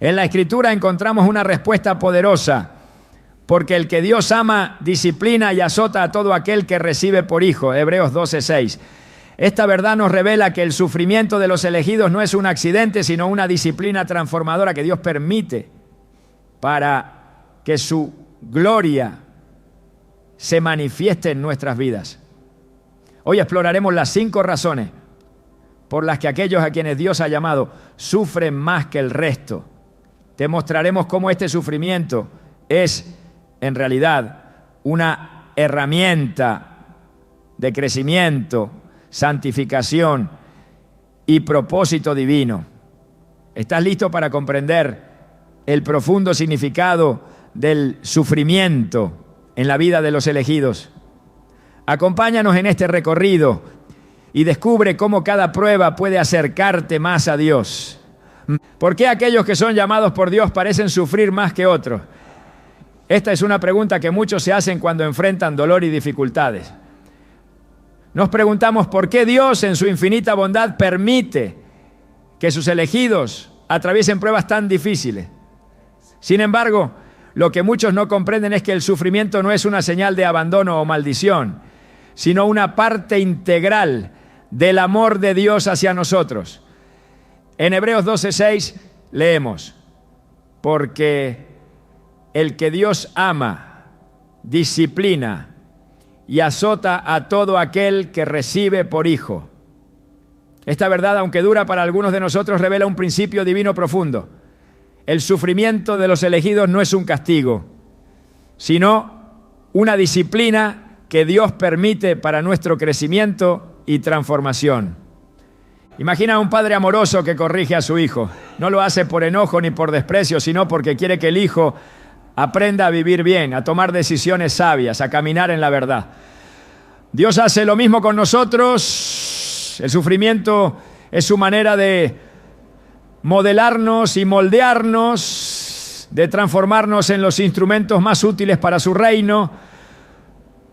En la Escritura encontramos una respuesta poderosa, porque el que Dios ama, disciplina y azota a todo aquel que recibe por hijo. Hebreos 12:6. Esta verdad nos revela que el sufrimiento de los elegidos no es un accidente, sino una disciplina transformadora que Dios permite para que su gloria se manifieste en nuestras vidas. Hoy exploraremos las 5 razones por las que aquellos a quienes Dios ha llamado sufren más que el resto. Te mostraremos cómo este sufrimiento es, en realidad, una herramienta de crecimiento, santificación y propósito divino. ¿Estás listo para comprender el profundo significado del sufrimiento en la vida de los elegidos? Acompáñanos en este recorrido y descubre cómo cada prueba puede acercarte más a Dios. ¿Por qué aquellos que son llamados por Dios parecen sufrir más que otros? Esta es una pregunta que muchos se hacen cuando enfrentan dolor y dificultades. Nos preguntamos por qué Dios en su infinita bondad permite que sus elegidos atraviesen pruebas tan difíciles. Sin embargo, lo que muchos no comprenden es que el sufrimiento no es una señal de abandono o maldición, sino una parte integral del amor de Dios hacia nosotros. En Hebreos 12:6 leemos: porque el que Dios ama, disciplina y azota a todo aquel que recibe por hijo. Esta verdad, aunque dura para algunos de nosotros, revela un principio divino profundo. El sufrimiento de los elegidos no es un castigo, sino una disciplina que Dios permite para nuestro crecimiento y transformación. Imagina a un padre amoroso que corrige a su hijo. No lo hace por enojo ni por desprecio, sino porque quiere que el hijo aprenda a vivir bien, a tomar decisiones sabias, a caminar en la verdad. Dios hace lo mismo con nosotros. El sufrimiento es su manera de modelarnos y moldearnos, de transformarnos en los instrumentos más útiles para su reino.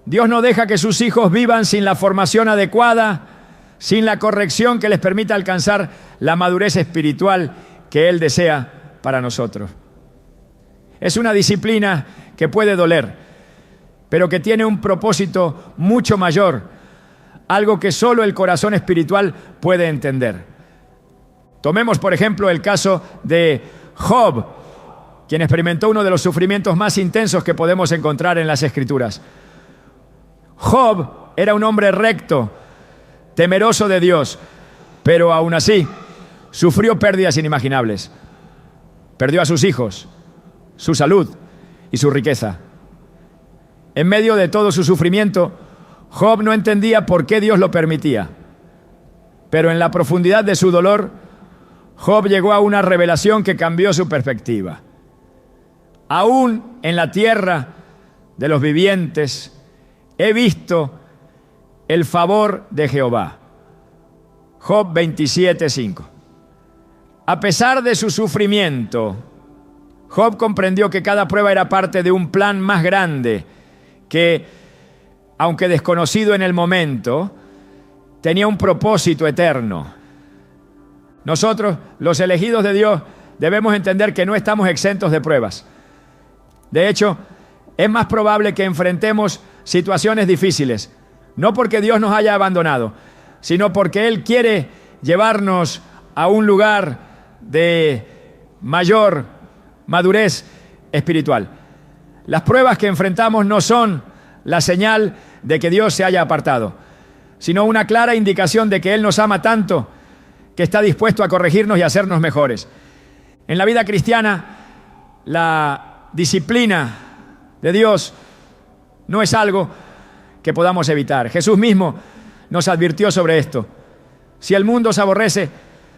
Dios no deja que sus hijos vivan sin la formación adecuada, sin la corrección que les permita alcanzar la madurez espiritual que Él desea para nosotros. Es una disciplina que puede doler, pero que tiene un propósito mucho mayor, algo que solo el corazón espiritual puede entender. Tomemos, por ejemplo, el caso de Job, quien experimentó uno de los sufrimientos más intensos que podemos encontrar en las Escrituras. Job era un hombre recto, temeroso de Dios, pero aún así sufrió pérdidas inimaginables. Perdió a sus hijos, su salud y su riqueza. En medio de todo su sufrimiento, Job no entendía por qué Dios lo permitía. Pero en la profundidad de su dolor, Job llegó a una revelación que cambió su perspectiva. Aún en la tierra de los vivientes he visto el favor de Jehová. Job 27:5. A pesar de su sufrimiento, Job comprendió que cada prueba era parte de un plan más grande que, aunque desconocido en el momento, tenía un propósito eterno. Nosotros, los elegidos de Dios, debemos entender que no estamos exentos de pruebas. De hecho, es más probable que enfrentemos situaciones difíciles, no porque Dios nos haya abandonado, sino porque Él quiere llevarnos a un lugar de mayor madurez espiritual. Las pruebas que enfrentamos no son la señal de que Dios se haya apartado, sino una clara indicación de que Él nos ama tanto que está dispuesto a corregirnos y a hacernos mejores. En la vida cristiana, la disciplina de Dios no es algo que podamos evitar. Jesús mismo nos advirtió sobre esto. Si el mundo os aborrece,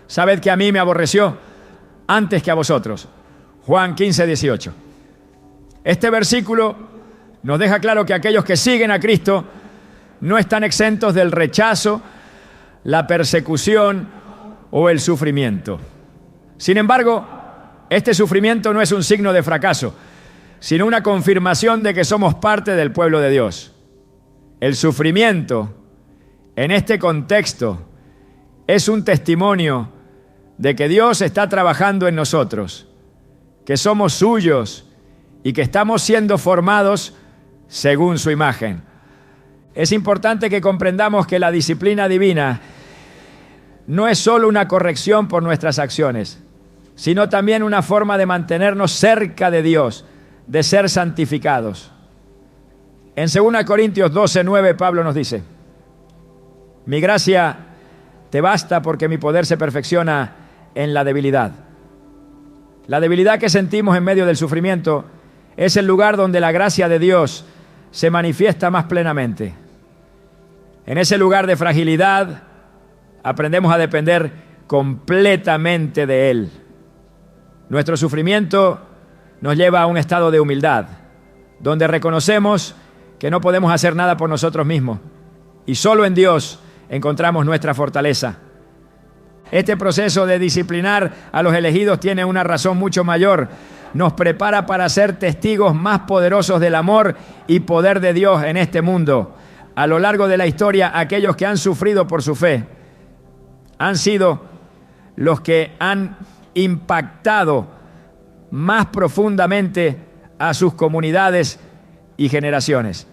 sabed que a mí me aborreció antes que a vosotros. Juan 15:18. Este versículo nos deja claro que aquellos que siguen a Cristo no están exentos del rechazo, la persecución o el sufrimiento. Sin embargo, este sufrimiento no es un signo de fracaso, sino una confirmación de que somos parte del pueblo de Dios. El sufrimiento, en este contexto, es un testimonio de que Dios está trabajando en nosotros, que somos suyos y que estamos siendo formados según su imagen. Es importante que comprendamos que la disciplina divina no es solo una corrección por nuestras acciones, sino también una forma de mantenernos cerca de Dios, de ser santificados. En 2 Corintios 12:9, Pablo nos dice: mi gracia te basta porque mi poder se perfecciona en la debilidad. La debilidad que sentimos en medio del sufrimiento es el lugar donde la gracia de Dios se manifiesta más plenamente. En ese lugar de fragilidad aprendemos a depender completamente de Él. Nuestro sufrimiento nos lleva a un estado de humildad, donde reconocemos que no podemos hacer nada por nosotros mismos y solo en Dios encontramos nuestra fortaleza. Este proceso de disciplinar a los elegidos tiene una razón mucho mayor. Nos prepara para ser testigos más poderosos del amor y poder de Dios en este mundo. A lo largo de la historia, aquellos que han sufrido por su fe han sido los que han impactado más profundamente a sus comunidades y generaciones.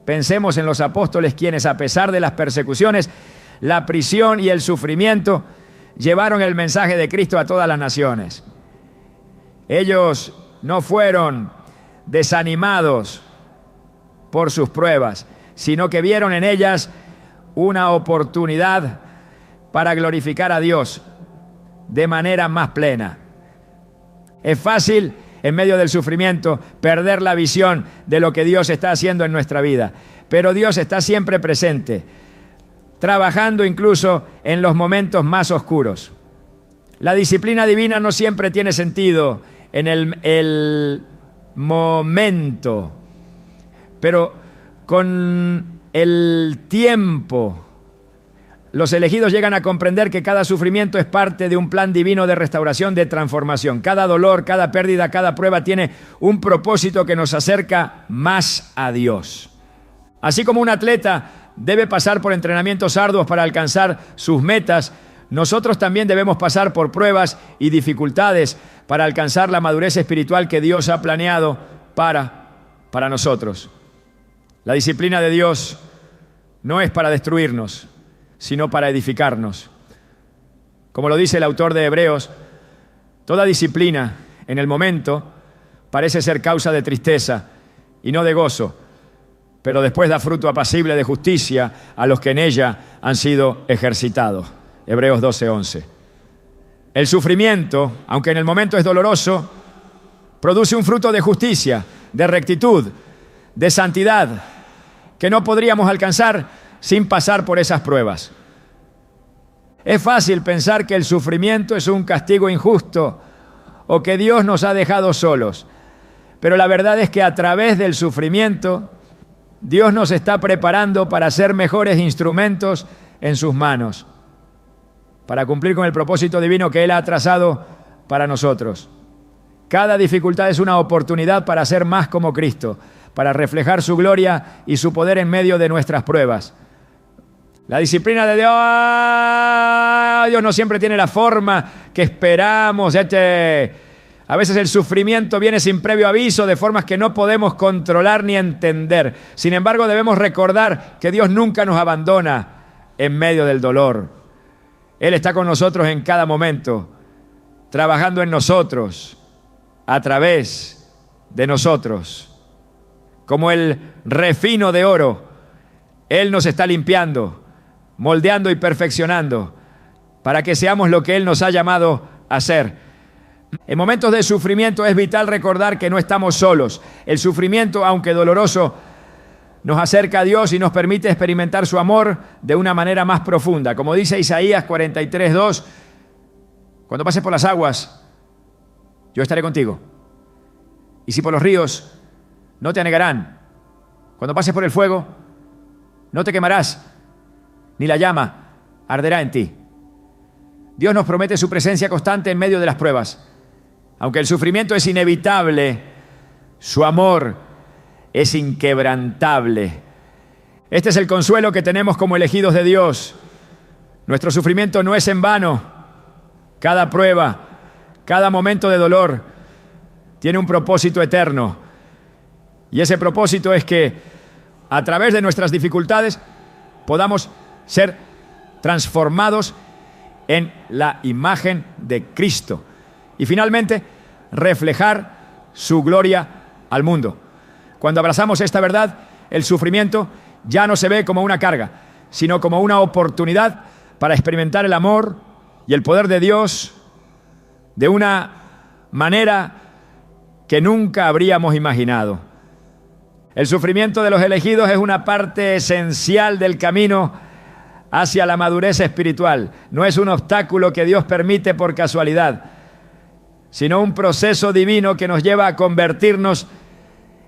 Pensemos en los apóstoles, quienes a pesar de las persecuciones, la prisión y el sufrimiento, llevaron el mensaje de Cristo a todas las naciones. Ellos no fueron desanimados por sus pruebas, sino que vieron en ellas una oportunidad para glorificar a Dios de manera más plena. Es fácil, en medio del sufrimiento, perder la visión de lo que Dios está haciendo en nuestra vida, pero Dios está siempre presente, trabajando incluso en los momentos más oscuros. La disciplina divina no siempre tiene sentido en el momento, pero con el tiempo, los elegidos llegan a comprender que cada sufrimiento es parte de un plan divino de restauración, de transformación. Cada dolor, cada pérdida, cada prueba tiene un propósito que nos acerca más a Dios. Así como un atleta debe pasar por entrenamientos arduos para alcanzar sus metas, nosotros también debemos pasar por pruebas y dificultades para alcanzar la madurez espiritual que Dios ha planeado para nosotros. La disciplina de Dios no es para destruirnos, sino para edificarnos. Como lo dice el autor de Hebreos, toda disciplina en el momento parece ser causa de tristeza y no de gozo, pero después da fruto apacible de justicia a los que en ella han sido ejercitados. Hebreos 12:11. El sufrimiento, aunque en el momento es doloroso, produce un fruto de justicia, de rectitud, de santidad, que no podríamos alcanzar sin pasar por esas pruebas. Es fácil pensar que el sufrimiento es un castigo injusto o que Dios nos ha dejado solos, pero la verdad es que a través del sufrimiento Dios nos está preparando para ser mejores instrumentos en sus manos, para cumplir con el propósito divino que Él ha trazado para nosotros. Cada dificultad es una oportunidad para ser más como Cristo, para reflejar su gloria y su poder en medio de nuestras pruebas. La disciplina de Dios no siempre tiene la forma que esperamos. A veces el sufrimiento viene sin previo aviso, de formas que no podemos controlar ni entender. Sin embargo, debemos recordar que Dios nunca nos abandona en medio del dolor. Él está con nosotros en cada momento, trabajando en nosotros, a través de nosotros. Como el refino de oro, Él nos está limpiando, moldeando y perfeccionando para que seamos lo que Él nos ha llamado a ser. En momentos de sufrimiento es vital recordar que no estamos solos. El sufrimiento, aunque doloroso, nos acerca a Dios y nos permite experimentar su amor de una manera más profunda. Como dice Isaías 43:2, cuando pases por las aguas, yo estaré contigo. Y si por los ríos, no te anegarán. Cuando pases por el fuego, no te quemarás, ni la llama arderá en ti. Dios nos promete su presencia constante en medio de las pruebas. Aunque el sufrimiento es inevitable, su amor es inquebrantable. Este es el consuelo que tenemos como elegidos de Dios. Nuestro sufrimiento no es en vano. Cada prueba, cada momento de dolor, tiene un propósito eterno. Y ese propósito es que a través de nuestras dificultades podamos ser transformados en la imagen de Cristo. Y finalmente, reflejar su gloria al mundo. Cuando abrazamos esta verdad, el sufrimiento ya no se ve como una carga, sino como una oportunidad para experimentar el amor y el poder de Dios de una manera que nunca habríamos imaginado. El sufrimiento de los elegidos es una parte esencial del camino hacia la madurez espiritual. No es un obstáculo que Dios permite por casualidad, sino un proceso divino que nos lleva a convertirnos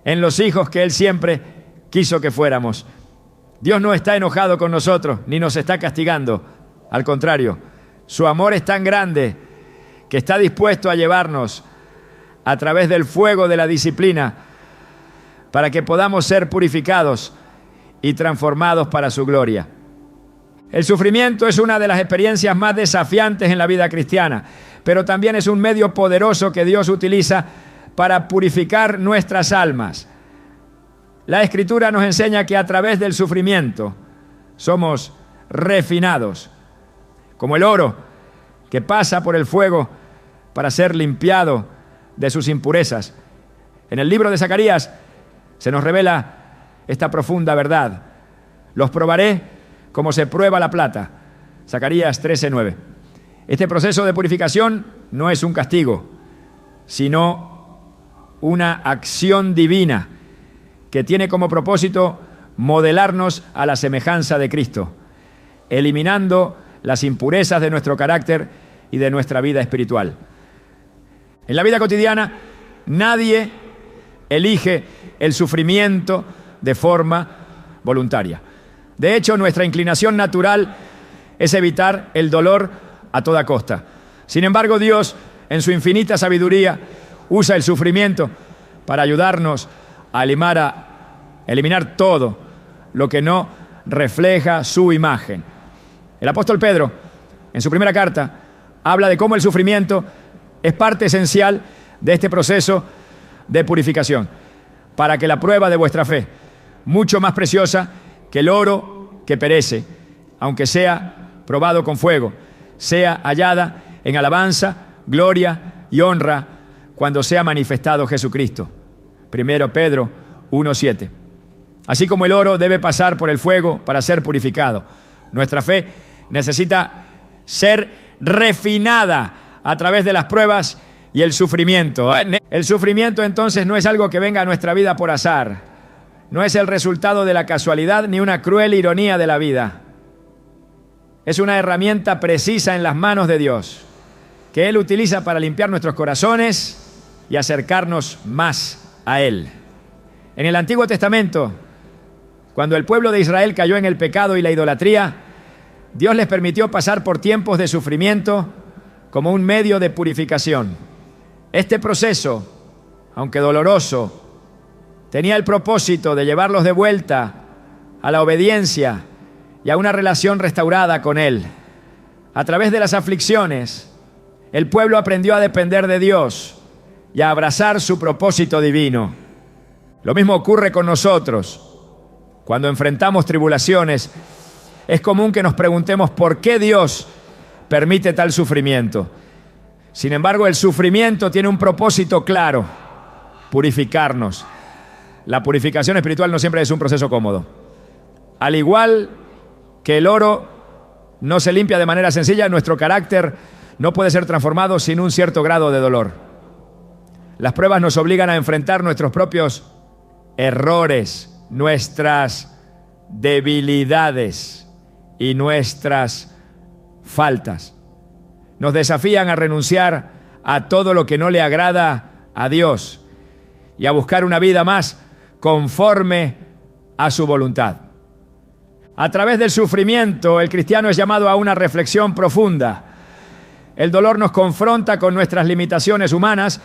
en los hijos que Él siempre quiso que fuéramos. Dios no está enojado con nosotros, ni nos está castigando. Al contrario, su amor es tan grande que está dispuesto a llevarnos a través del fuego de la disciplina para que podamos ser purificados y transformados para su gloria. El sufrimiento es una de las experiencias más desafiantes en la vida cristiana, pero también es un medio poderoso que Dios utiliza para purificar nuestras almas. La Escritura nos enseña que a través del sufrimiento somos refinados, como el oro que pasa por el fuego para ser limpiado de sus impurezas. En el libro de Zacarías se nos revela esta profunda verdad. Los probaré como se prueba la plata. Zacarías 13:9. Este proceso de purificación no es un castigo, sino una acción divina que tiene como propósito modelarnos a la semejanza de Cristo, eliminando las impurezas de nuestro carácter y de nuestra vida espiritual. En la vida cotidiana, nadie elige el sufrimiento de forma voluntaria. De hecho, nuestra inclinación natural es evitar el dolor a toda costa. Sin embargo, Dios, en su infinita sabiduría, usa el sufrimiento para ayudarnos a eliminar todo lo que no refleja su imagen. El apóstol Pedro, en su primera carta, habla de cómo el sufrimiento es parte esencial de este proceso de purificación, para que la prueba de vuestra fe, mucho más preciosa que el oro que perece, aunque sea probado con fuego, sea hallada en alabanza, gloria y honra cuando sea manifestado Jesucristo. 1 Pedro 1:7. Así como el oro debe pasar por el fuego para ser purificado, nuestra fe necesita ser refinada a través de las pruebas y el sufrimiento. El sufrimiento entonces no es algo que venga a nuestra vida por azar. No es el resultado de la casualidad ni una cruel ironía de la vida. Es una herramienta precisa en las manos de Dios, que Él utiliza para limpiar nuestros corazones y acercarnos más a Él. En el Antiguo Testamento, cuando el pueblo de Israel cayó en el pecado y la idolatría, Dios les permitió pasar por tiempos de sufrimiento como un medio de purificación. Este proceso, aunque doloroso, tenía el propósito de llevarlos de vuelta a la obediencia y a una relación restaurada con Él. A través de las aflicciones, el pueblo aprendió a depender de Dios y a abrazar su propósito divino. Lo mismo ocurre con nosotros. Cuando enfrentamos tribulaciones, es común que nos preguntemos por qué Dios permite tal sufrimiento. Sin embargo, el sufrimiento tiene un propósito claro: purificarnos. La purificación espiritual no siempre es un proceso cómodo. Al igual que el oro no se limpia de manera sencilla, nuestro carácter no puede ser transformado sin un cierto grado de dolor. Las pruebas nos obligan a enfrentar nuestros propios errores, nuestras debilidades y nuestras faltas. Nos desafían a renunciar a todo lo que no le agrada a Dios y a buscar una vida más conforme a su voluntad. A través del sufrimiento, el cristiano es llamado a una reflexión profunda. El dolor nos confronta con nuestras limitaciones humanas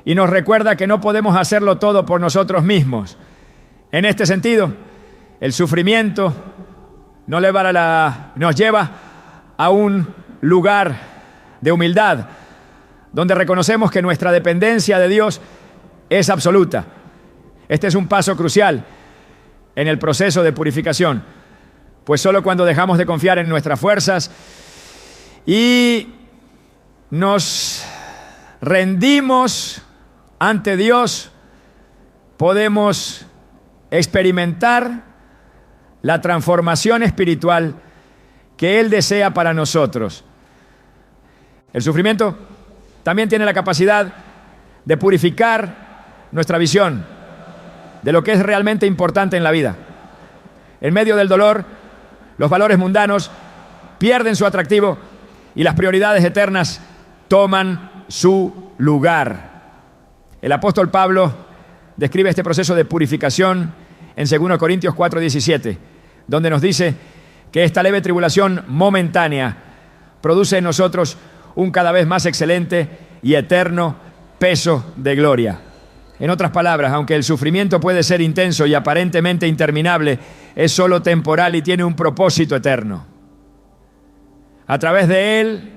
y nos recuerda que no podemos hacerlo todo por nosotros mismos. En este sentido, el sufrimiento nos lleva a un lugar de humildad, donde reconocemos que nuestra dependencia de Dios es absoluta. Este es un paso crucial en el proceso de purificación, pues solo cuando dejamos de confiar en nuestras fuerzas y nos rendimos ante Dios, podemos experimentar la transformación espiritual que Él desea para nosotros. El sufrimiento también tiene la capacidad de purificar nuestra visión de lo que es realmente importante en la vida. En medio del dolor, los valores mundanos pierden su atractivo y las prioridades eternas toman su lugar. El apóstol Pablo describe este proceso de purificación en 2 Corintios 4:17, donde nos dice que esta leve tribulación momentánea produce en nosotros un cada vez más excelente y eterno peso de gloria. En otras palabras, aunque el sufrimiento puede ser intenso y aparentemente interminable, es solo temporal y tiene un propósito eterno. A través de él,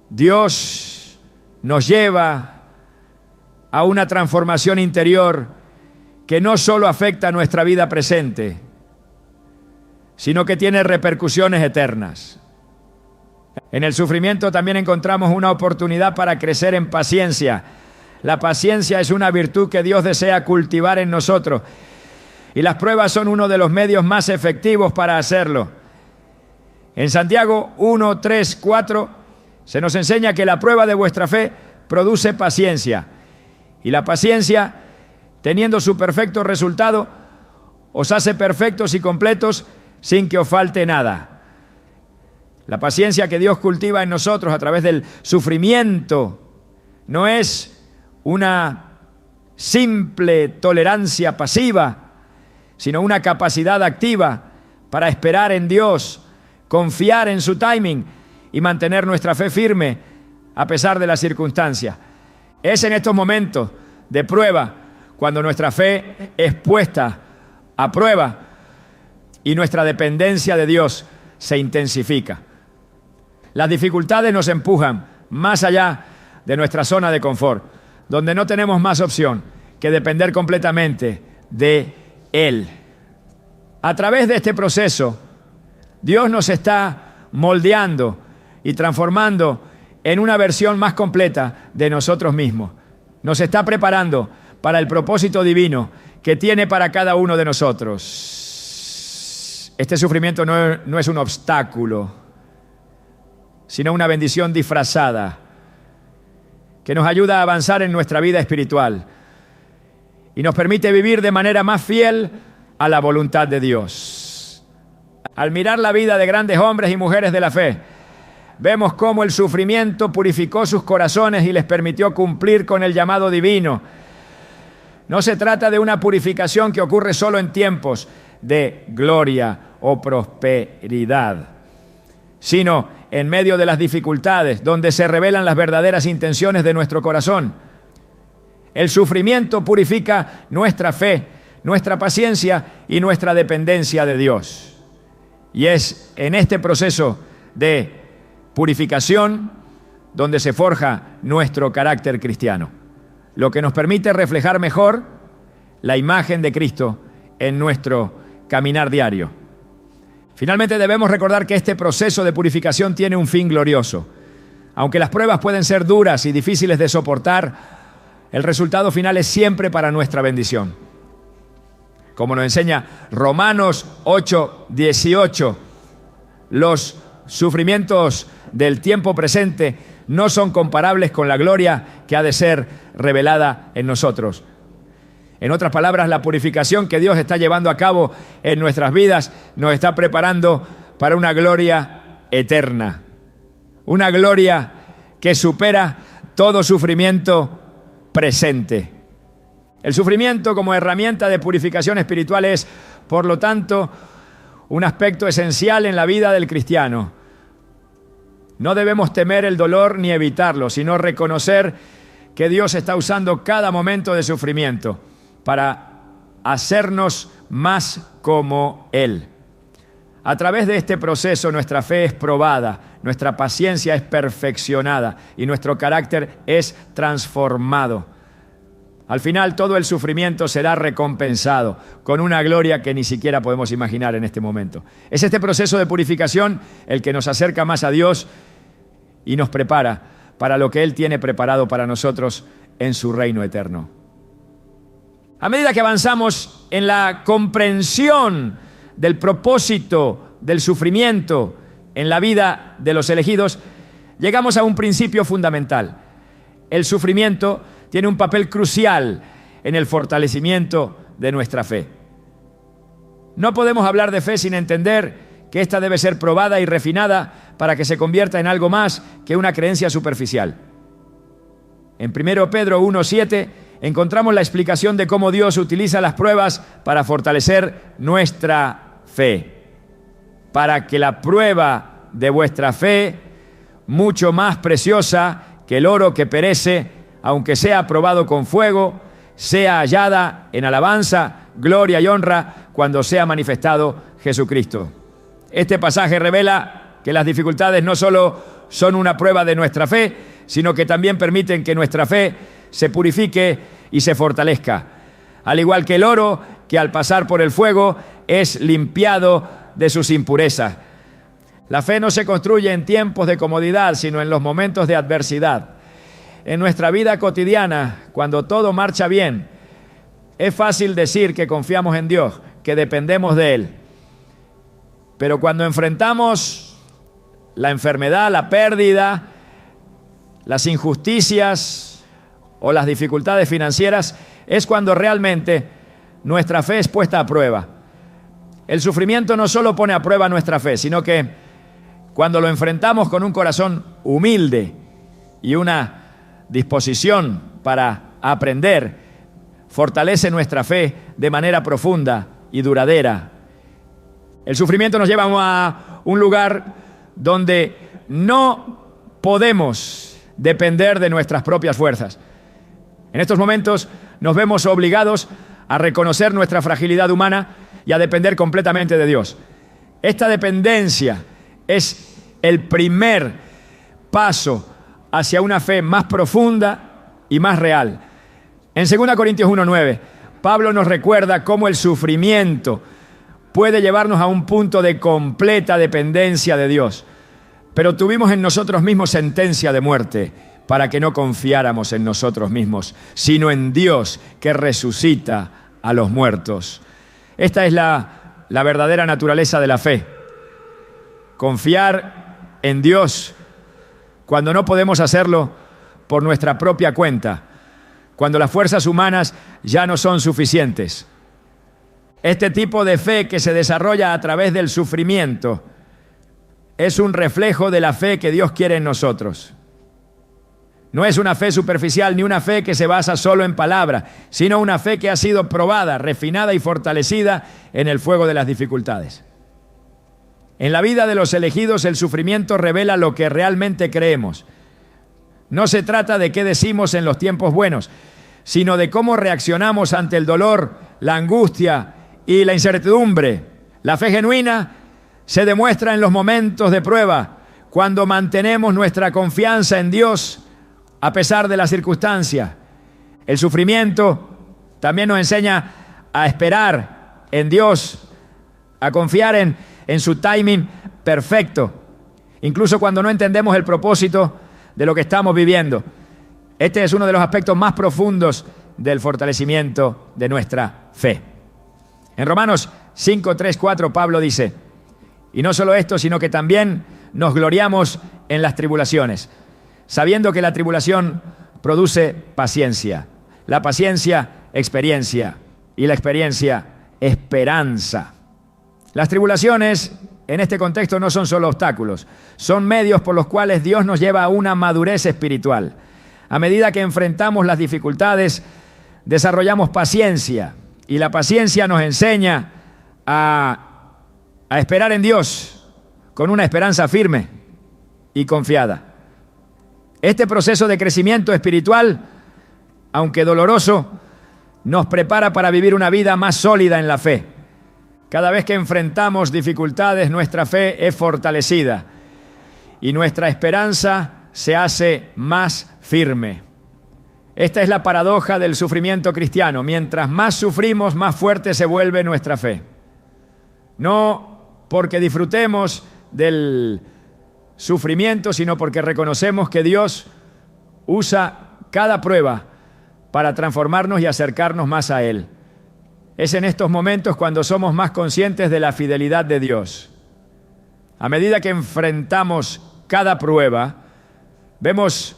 Dios nos lleva a una transformación interior que no solo afecta a nuestra vida presente, sino que tiene repercusiones eternas. En el sufrimiento también encontramos una oportunidad para crecer en paciencia. La paciencia es una virtud que Dios desea cultivar en nosotros, y las pruebas son uno de los medios más efectivos para hacerlo. En Santiago 1, 3, 4 se nos enseña que la prueba de vuestra fe produce paciencia, y la paciencia, teniendo su perfecto resultado, os hace perfectos y completos sin que os falte nada. La paciencia que Dios cultiva en nosotros a través del sufrimiento no es una simple tolerancia pasiva, sino una capacidad activa para esperar en Dios, confiar en su timing y mantener nuestra fe firme a pesar de las circunstancias. Es en estos momentos de prueba cuando nuestra fe es puesta a prueba y nuestra dependencia de Dios se intensifica. Las dificultades nos empujan más allá de nuestra zona de confort, donde no tenemos más opción que depender completamente de Él. A través de este proceso, Dios nos está moldeando y transformando en una versión más completa de nosotros mismos. Nos está preparando para el propósito divino que tiene para cada uno de nosotros. Este sufrimiento no es un obstáculo, sino una bendición disfrazada que nos ayuda a avanzar en nuestra vida espiritual y nos permite vivir de manera más fiel a la voluntad de Dios. Al mirar la vida de grandes hombres y mujeres de la fe, vemos cómo el sufrimiento purificó sus corazones y les permitió cumplir con el llamado divino. No se trata de una purificación que ocurre solo en tiempos de gloria o prosperidad, sino en medio de las dificultades, donde se revelan las verdaderas intenciones de nuestro corazón. El sufrimiento purifica nuestra fe, nuestra paciencia y nuestra dependencia de Dios. Y es en este proceso de purificación donde se forja nuestro carácter cristiano, lo que nos permite reflejar mejor la imagen de Cristo en nuestro caminar diario. Finalmente debemos recordar que este proceso de purificación tiene un fin glorioso. Aunque las pruebas pueden ser duras y difíciles de soportar, el resultado final es siempre para nuestra bendición. Como nos enseña Romanos 8:18, los sufrimientos del tiempo presente no son comparables con la gloria que ha de ser revelada en nosotros. En otras palabras, la purificación que Dios está llevando a cabo en nuestras vidas nos está preparando para una gloria eterna. Una gloria que supera todo sufrimiento presente. El sufrimiento como herramienta de purificación espiritual es, por lo tanto, un aspecto esencial en la vida del cristiano. No debemos temer el dolor ni evitarlo, sino reconocer que Dios está usando cada momento de sufrimiento para hacernos más como Él. A través de este proceso nuestra fe es probada, nuestra paciencia es perfeccionada y nuestro carácter es transformado. Al final todo el sufrimiento será recompensado con una gloria que ni siquiera podemos imaginar en este momento. Es este proceso de purificación el que nos acerca más a Dios y nos prepara para lo que Él tiene preparado para nosotros en su reino eterno. A medida que avanzamos en la comprensión del propósito del sufrimiento en la vida de los elegidos, llegamos a un principio fundamental. El sufrimiento tiene un papel crucial en el fortalecimiento de nuestra fe. No podemos hablar de fe sin entender que ésta debe ser probada y refinada para que se convierta en algo más que una creencia superficial. En 1 Pedro 1:7 encontramos la explicación de cómo Dios utiliza las pruebas para fortalecer nuestra fe. Para que la prueba de vuestra fe, mucho más preciosa que el oro que perece, aunque sea probado con fuego, sea hallada en alabanza, gloria y honra cuando sea manifestado Jesucristo. Este pasaje revela que las dificultades no solo son una prueba de nuestra fe, sino que también permiten que nuestra fe se purifique y se fortalezca. Al igual que el oro, que al pasar por el fuego es limpiado de sus impurezas. La fe no se construye en tiempos de comodidad, sino en los momentos de adversidad. En nuestra vida cotidiana, cuando todo marcha bien, es fácil decir que confiamos en Dios, que dependemos de Él. Pero cuando enfrentamos la enfermedad, la pérdida, las injusticias o las dificultades financieras, es cuando realmente nuestra fe es puesta a prueba. El sufrimiento no solo pone a prueba nuestra fe, sino que cuando lo enfrentamos con un corazón humilde y una disposición para aprender, fortalece nuestra fe de manera profunda y duradera. El sufrimiento nos lleva a un lugar donde no podemos depender de nuestras propias fuerzas. En estos momentos nos vemos obligados a reconocer nuestra fragilidad humana y a depender completamente de Dios. Esta dependencia es el primer paso hacia una fe más profunda y más real. En 2 Corintios 1:9, Pablo nos recuerda cómo el sufrimiento puede llevarnos a un punto de completa dependencia de Dios. Pero tuvimos en nosotros mismos sentencia de muerte para que no confiáramos en nosotros mismos, sino en Dios que resucita a los muertos. Esta es la verdadera naturaleza de la fe. Confiar en Dios cuando no podemos hacerlo por nuestra propia cuenta, cuando las fuerzas humanas ya no son suficientes. Este tipo de fe que se desarrolla a través del sufrimiento es un reflejo de la fe que Dios quiere en nosotros. No es una fe superficial ni una fe que se basa solo en palabras, sino una fe que ha sido probada, refinada y fortalecida en el fuego de las dificultades. En la vida de los elegidos, el sufrimiento revela lo que realmente creemos. No se trata de qué decimos en los tiempos buenos, sino de cómo reaccionamos ante el dolor, la angustia y la incertidumbre. La fe genuina se demuestra en los momentos de prueba, cuando mantenemos nuestra confianza en Dios a pesar de las circunstancias. El sufrimiento también nos enseña a esperar en Dios, a confiar en su timing perfecto, incluso cuando no entendemos el propósito de lo que estamos viviendo. Este es uno de los aspectos más profundos del fortalecimiento de nuestra fe. En Romanos 5, 3, 4, Pablo dice: y no solo esto, sino que también nos gloriamos en las tribulaciones, sabiendo que la tribulación produce paciencia, la paciencia, experiencia, y la experiencia, esperanza. Las tribulaciones, en este contexto, no son solo obstáculos, son medios por los cuales Dios nos lleva a una madurez espiritual. A medida que enfrentamos las dificultades, desarrollamos paciencia, y la paciencia nos enseña a esperar en Dios con una esperanza firme y confiada. Este proceso de crecimiento espiritual, aunque doloroso, nos prepara para vivir una vida más sólida en la fe. Cada vez que enfrentamos dificultades, nuestra fe es fortalecida y nuestra esperanza se hace más firme. Esta es la paradoja del sufrimiento cristiano. Mientras más sufrimos, más fuerte se vuelve nuestra fe. No porque disfrutemos del sufrimiento, sino porque reconocemos que Dios usa cada prueba para transformarnos y acercarnos más a Él. Es en estos momentos cuando somos más conscientes de la fidelidad de Dios. A medida que enfrentamos cada prueba, vemos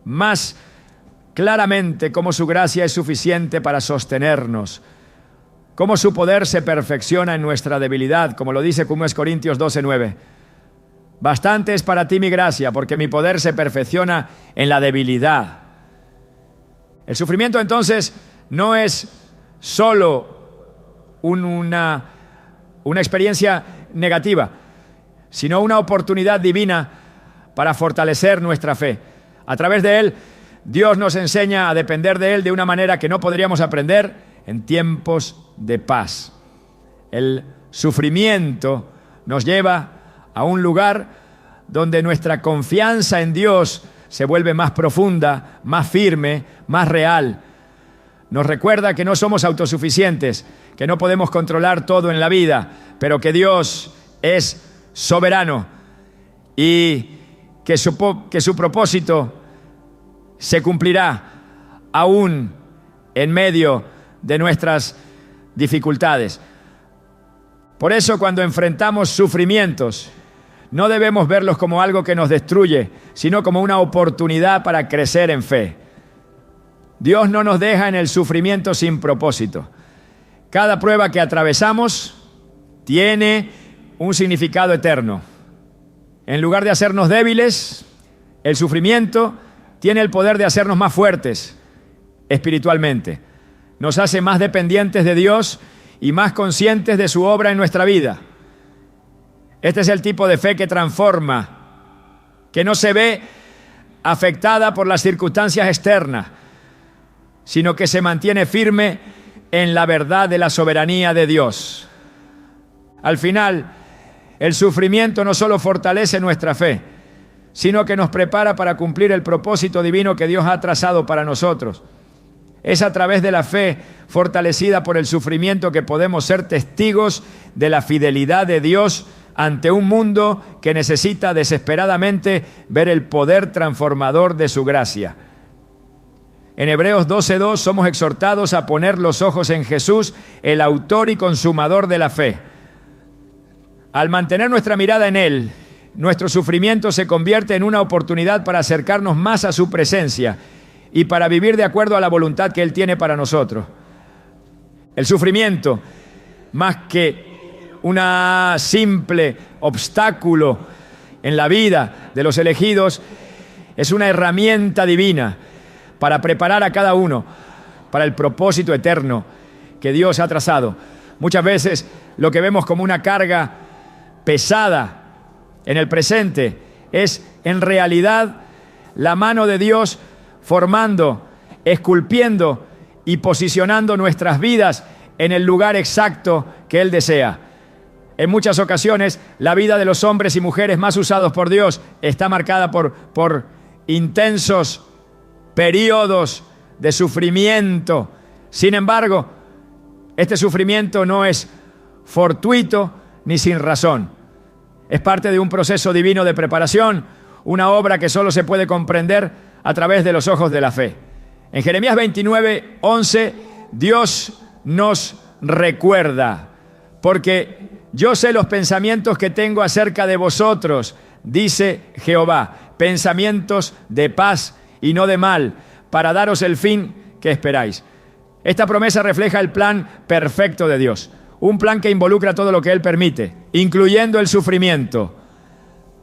más claramente cómo su gracia es suficiente para sostenernos, cómo su poder se perfecciona en nuestra debilidad, como lo dice 1 Corintios 12:9. Bastante es para ti mi gracia, porque mi poder se perfecciona en la debilidad. El sufrimiento entonces no es solo una experiencia negativa, sino una oportunidad divina para fortalecer nuestra fe. A través de él, Dios nos enseña a depender de él de una manera que no podríamos aprender en tiempos de paz. El sufrimiento nos lleva a un lugar donde nuestra confianza en Dios se vuelve más profunda, más firme, más real. Nos recuerda que no somos autosuficientes, que no podemos controlar todo en la vida, pero que Dios es soberano y que su propósito se cumplirá aún en medio de nuestras dificultades. Por eso, cuando enfrentamos sufrimientos, no debemos verlos como algo que nos destruye, sino como una oportunidad para crecer en fe. Dios no nos deja en el sufrimiento sin propósito. Cada prueba que atravesamos tiene un significado eterno. En lugar de hacernos débiles, el sufrimiento tiene el poder de hacernos más fuertes espiritualmente. Nos hace más dependientes de Dios y más conscientes de su obra en nuestra vida. Este es el tipo de fe que transforma, que no se ve afectada por las circunstancias externas, sino que se mantiene firme en la verdad de la soberanía de Dios. Al final, el sufrimiento no solo fortalece nuestra fe, sino que nos prepara para cumplir el propósito divino que Dios ha trazado para nosotros. Es a través de la fe fortalecida por el sufrimiento que podemos ser testigos de la fidelidad de Dios ante un mundo que necesita desesperadamente ver el poder transformador de su gracia. En Hebreos 12:2 somos exhortados a poner los ojos en Jesús, el autor y consumador de la fe. Al mantener nuestra mirada en Él, nuestro sufrimiento se convierte en una oportunidad para acercarnos más a su presencia y para vivir de acuerdo a la voluntad que Él tiene para nosotros. El sufrimiento, más que una simple obstáculo en la vida de los elegidos, es una herramienta divina para preparar a cada uno para el propósito eterno que Dios ha trazado. Muchas veces lo que vemos como una carga pesada en el presente es en realidad la mano de Dios formando, esculpiendo y posicionando nuestras vidas en el lugar exacto que Él desea. En muchas ocasiones, la vida de los hombres y mujeres más usados por Dios está marcada por intensos periodos de sufrimiento. Sin embargo, este sufrimiento no es fortuito ni sin razón. Es parte de un proceso divino de preparación, una obra que solo se puede comprender a través de los ojos de la fe. En Jeremías 29:11, Dios nos recuerda, porque yo sé los pensamientos que tengo acerca de vosotros, dice Jehová, pensamientos de paz y no de mal, para daros el fin que esperáis. Esta promesa refleja el plan perfecto de Dios, un plan que involucra todo lo que Él permite, incluyendo el sufrimiento,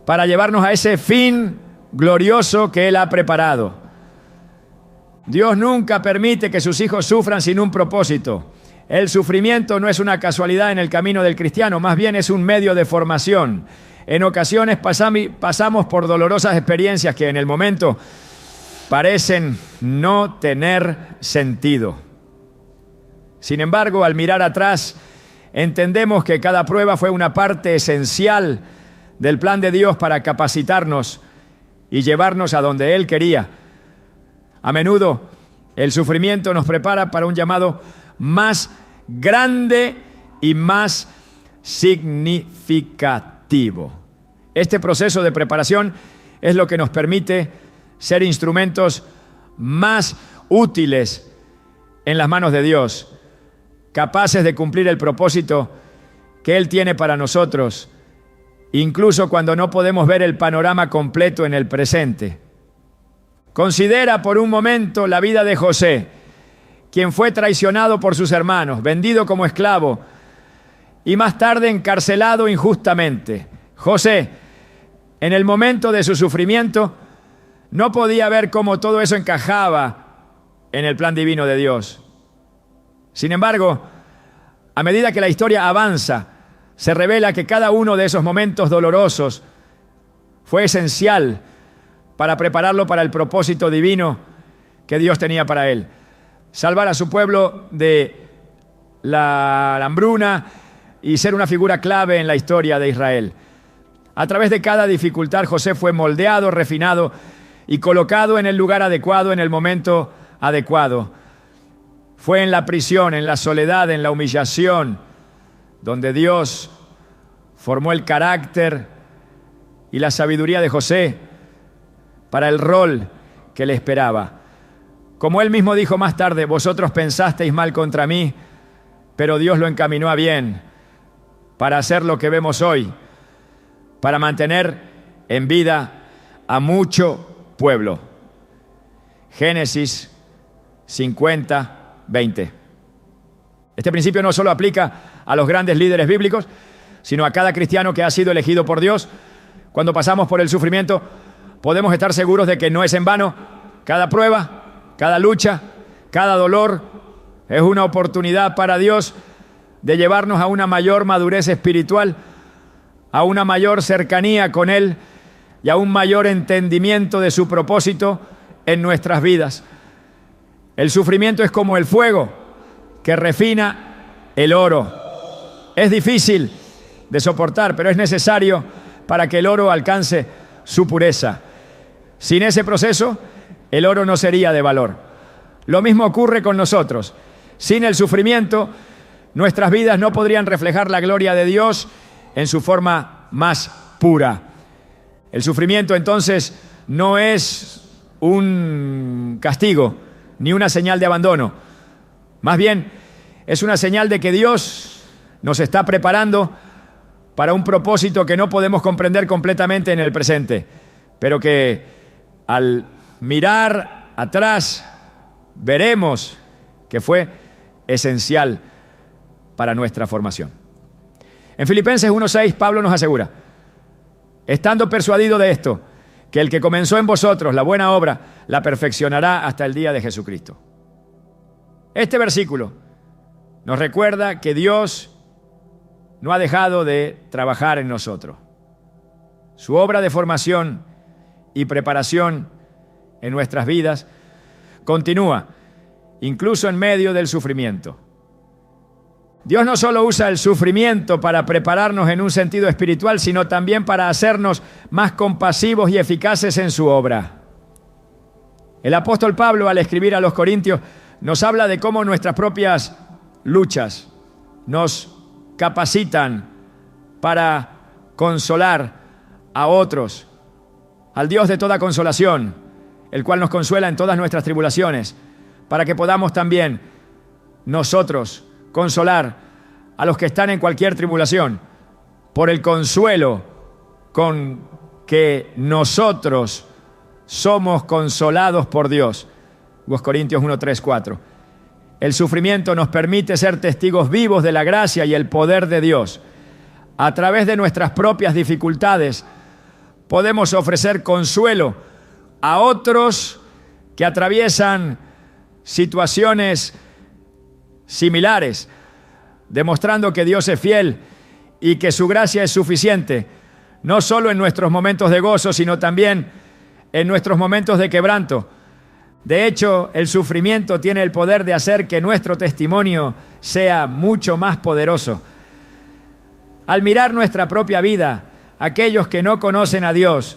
para llevarnos a ese fin glorioso que Él ha preparado. Dios nunca permite que sus hijos sufran sin un propósito. El sufrimiento no es una casualidad en el camino del cristiano, más bien es un medio de formación. En ocasiones pasamos por dolorosas experiencias que en el momento parecen no tener sentido. Sin embargo, al mirar atrás, entendemos que cada prueba fue una parte esencial del plan de Dios para capacitarnos y llevarnos a donde Él quería. A menudo el sufrimiento nos prepara para un llamado más grande y más significativo. Este proceso de preparación es lo que nos permite ser instrumentos más útiles en las manos de Dios, capaces de cumplir el propósito que Él tiene para nosotros, incluso cuando no podemos ver el panorama completo en el presente. Considera por un momento la vida de José, quien fue traicionado por sus hermanos, vendido como esclavo y más tarde encarcelado injustamente. José, en el momento de su sufrimiento, no podía ver cómo todo eso encajaba en el plan divino de Dios. Sin embargo, a medida que la historia avanza, se revela que cada uno de esos momentos dolorosos fue esencial para prepararlo para el propósito divino que Dios tenía para él. Salvar a su pueblo de la hambruna y ser una figura clave en la historia de Israel. A través de cada dificultad, José fue moldeado, refinado y colocado en el lugar adecuado, en el momento adecuado. Fue en la prisión, en la soledad, en la humillación, donde Dios formó el carácter y la sabiduría de José para el rol que le esperaba. Como él mismo dijo más tarde, vosotros pensasteis mal contra mí, pero Dios lo encaminó a bien para hacer lo que vemos hoy, para mantener en vida a mucho pueblo. Génesis 50:20. Este principio no solo aplica a los grandes líderes bíblicos, sino a cada cristiano que ha sido elegido por Dios. Cuando pasamos por el sufrimiento, podemos estar seguros de que no es en vano. Cada prueba, cada lucha, cada dolor es una oportunidad para Dios de llevarnos a una mayor madurez espiritual, a una mayor cercanía con Él y a un mayor entendimiento de su propósito en nuestras vidas. El sufrimiento es como el fuego que refina el oro. Es difícil de soportar, pero es necesario para que el oro alcance su pureza. Sin ese proceso, el oro no sería de valor. Lo mismo ocurre con nosotros. Sin el sufrimiento, nuestras vidas no podrían reflejar la gloria de Dios en su forma más pura. El sufrimiento, entonces, no es un castigo ni una señal de abandono. Más bien, es una señal de que Dios nos está preparando para un propósito que no podemos comprender completamente en el presente, pero que al mirar atrás veremos que fue esencial para nuestra formación. En Filipenses 1:6, Pablo nos asegura, estando persuadido de esto, que el que comenzó en vosotros la buena obra, la perfeccionará hasta el día de Jesucristo. Este versículo nos recuerda que Dios no ha dejado de trabajar en nosotros. Su obra de formación y preparación en nuestras vidas continúa, incluso en medio del sufrimiento. Dios no solo usa el sufrimiento para prepararnos en un sentido espiritual, sino también para hacernos más compasivos y eficaces en su obra. El apóstol Pablo, al escribir a los Corintios, nos habla de cómo nuestras propias luchas nos capacitan para consolar a otros, al Dios de toda consolación, el cual nos consuela en todas nuestras tribulaciones, para que podamos también nosotros consolar a los que están en cualquier tribulación, por el consuelo con que nosotros somos consolados por Dios. 2 Corintios 1:3-4. El sufrimiento nos permite ser testigos vivos de la gracia y el poder de Dios. A través de nuestras propias dificultades podemos ofrecer consuelo a otros que atraviesan situaciones similares, demostrando que Dios es fiel y que su gracia es suficiente, no solo en nuestros momentos de gozo, sino también en nuestros momentos de quebranto. De hecho, el sufrimiento tiene el poder de hacer que nuestro testimonio sea mucho más poderoso. Al mirar nuestra propia vida, aquellos que no conocen a Dios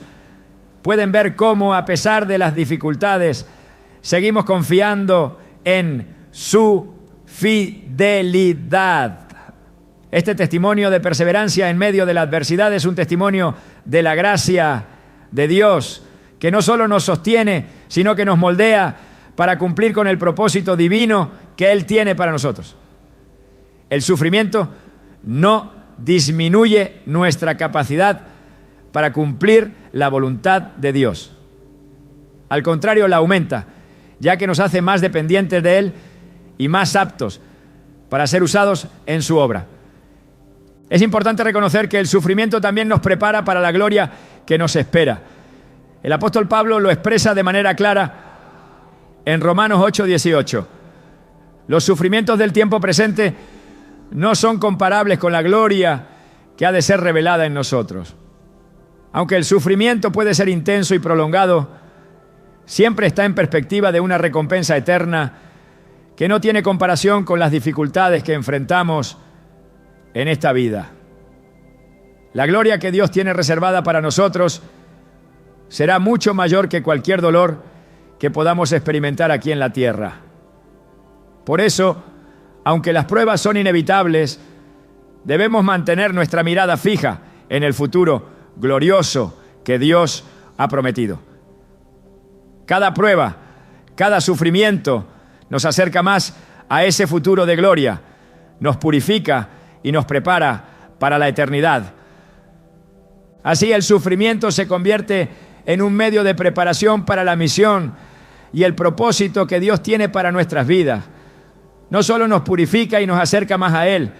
pueden ver cómo, a pesar de las dificultades, seguimos confiando en su fidelidad. Este testimonio de perseverancia en medio de la adversidad es un testimonio de la gracia de Dios, que no solo nos sostiene, sino que nos moldea para cumplir con el propósito divino que Él tiene para nosotros. El sufrimiento no disminuye nuestra capacidad para cumplir la voluntad de Dios. Al contrario, la aumenta, ya que nos hace más dependientes de Él y más aptos para ser usados en su obra. Es importante reconocer que el sufrimiento también nos prepara para la gloria que nos espera. El apóstol Pablo lo expresa de manera clara en Romanos 8:18. Los sufrimientos del tiempo presente no son comparables con la gloria que ha de ser revelada en nosotros. Aunque el sufrimiento puede ser intenso y prolongado, siempre está en perspectiva de una recompensa eterna que no tiene comparación con las dificultades que enfrentamos en esta vida. La gloria que Dios tiene reservada para nosotros será mucho mayor que cualquier dolor que podamos experimentar aquí en la tierra. Por eso, aunque las pruebas son inevitables, debemos mantener nuestra mirada fija en el futuro glorioso que Dios ha prometido. Cada prueba, cada sufrimiento nos acerca más a ese futuro de gloria, nos purifica y nos prepara para la eternidad. Así el sufrimiento se convierte en un medio de preparación para la misión y el propósito que Dios tiene para nuestras vidas. No solo nos purifica y nos acerca más a Él,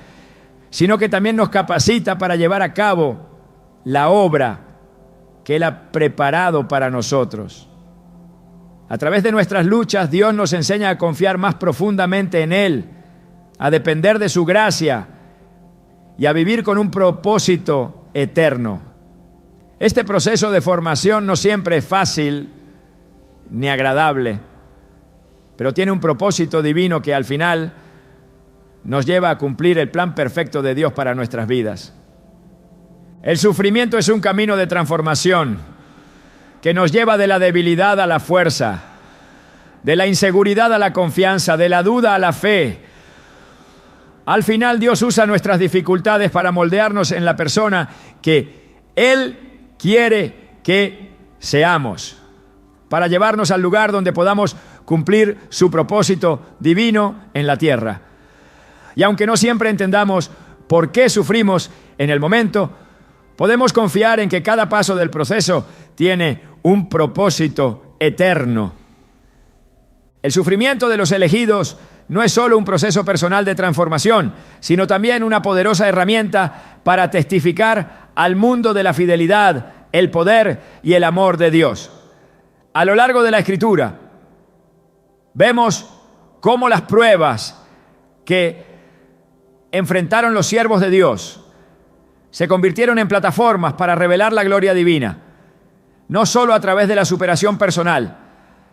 sino que también nos capacita para llevar a cabo la obra que Él ha preparado para nosotros. A través de nuestras luchas, Dios nos enseña a confiar más profundamente en Él, a depender de su gracia y a vivir con un propósito eterno. Este proceso de formación no siempre es fácil ni agradable, pero tiene un propósito divino que al final nos lleva a cumplir el plan perfecto de Dios para nuestras vidas. El sufrimiento es un camino de transformación que nos lleva de la debilidad a la fuerza, de la inseguridad a la confianza, de la duda a la fe. Al final Dios usa nuestras dificultades para moldearnos en la persona que Él quiere que seamos, para llevarnos al lugar donde podamos cumplir su propósito divino en la tierra. Y aunque no siempre entendamos por qué sufrimos en el momento, podemos confiar en que cada paso del proceso tiene un propósito eterno. El sufrimiento de los elegidos no es solo un proceso personal de transformación, sino también una poderosa herramienta para testificar al mundo de la fidelidad, el poder y el amor de Dios. A lo largo de la Escritura, vemos cómo las pruebas que enfrentaron los siervos de Dios se convirtieron en plataformas para revelar la gloria divina, no solo a través de la superación personal,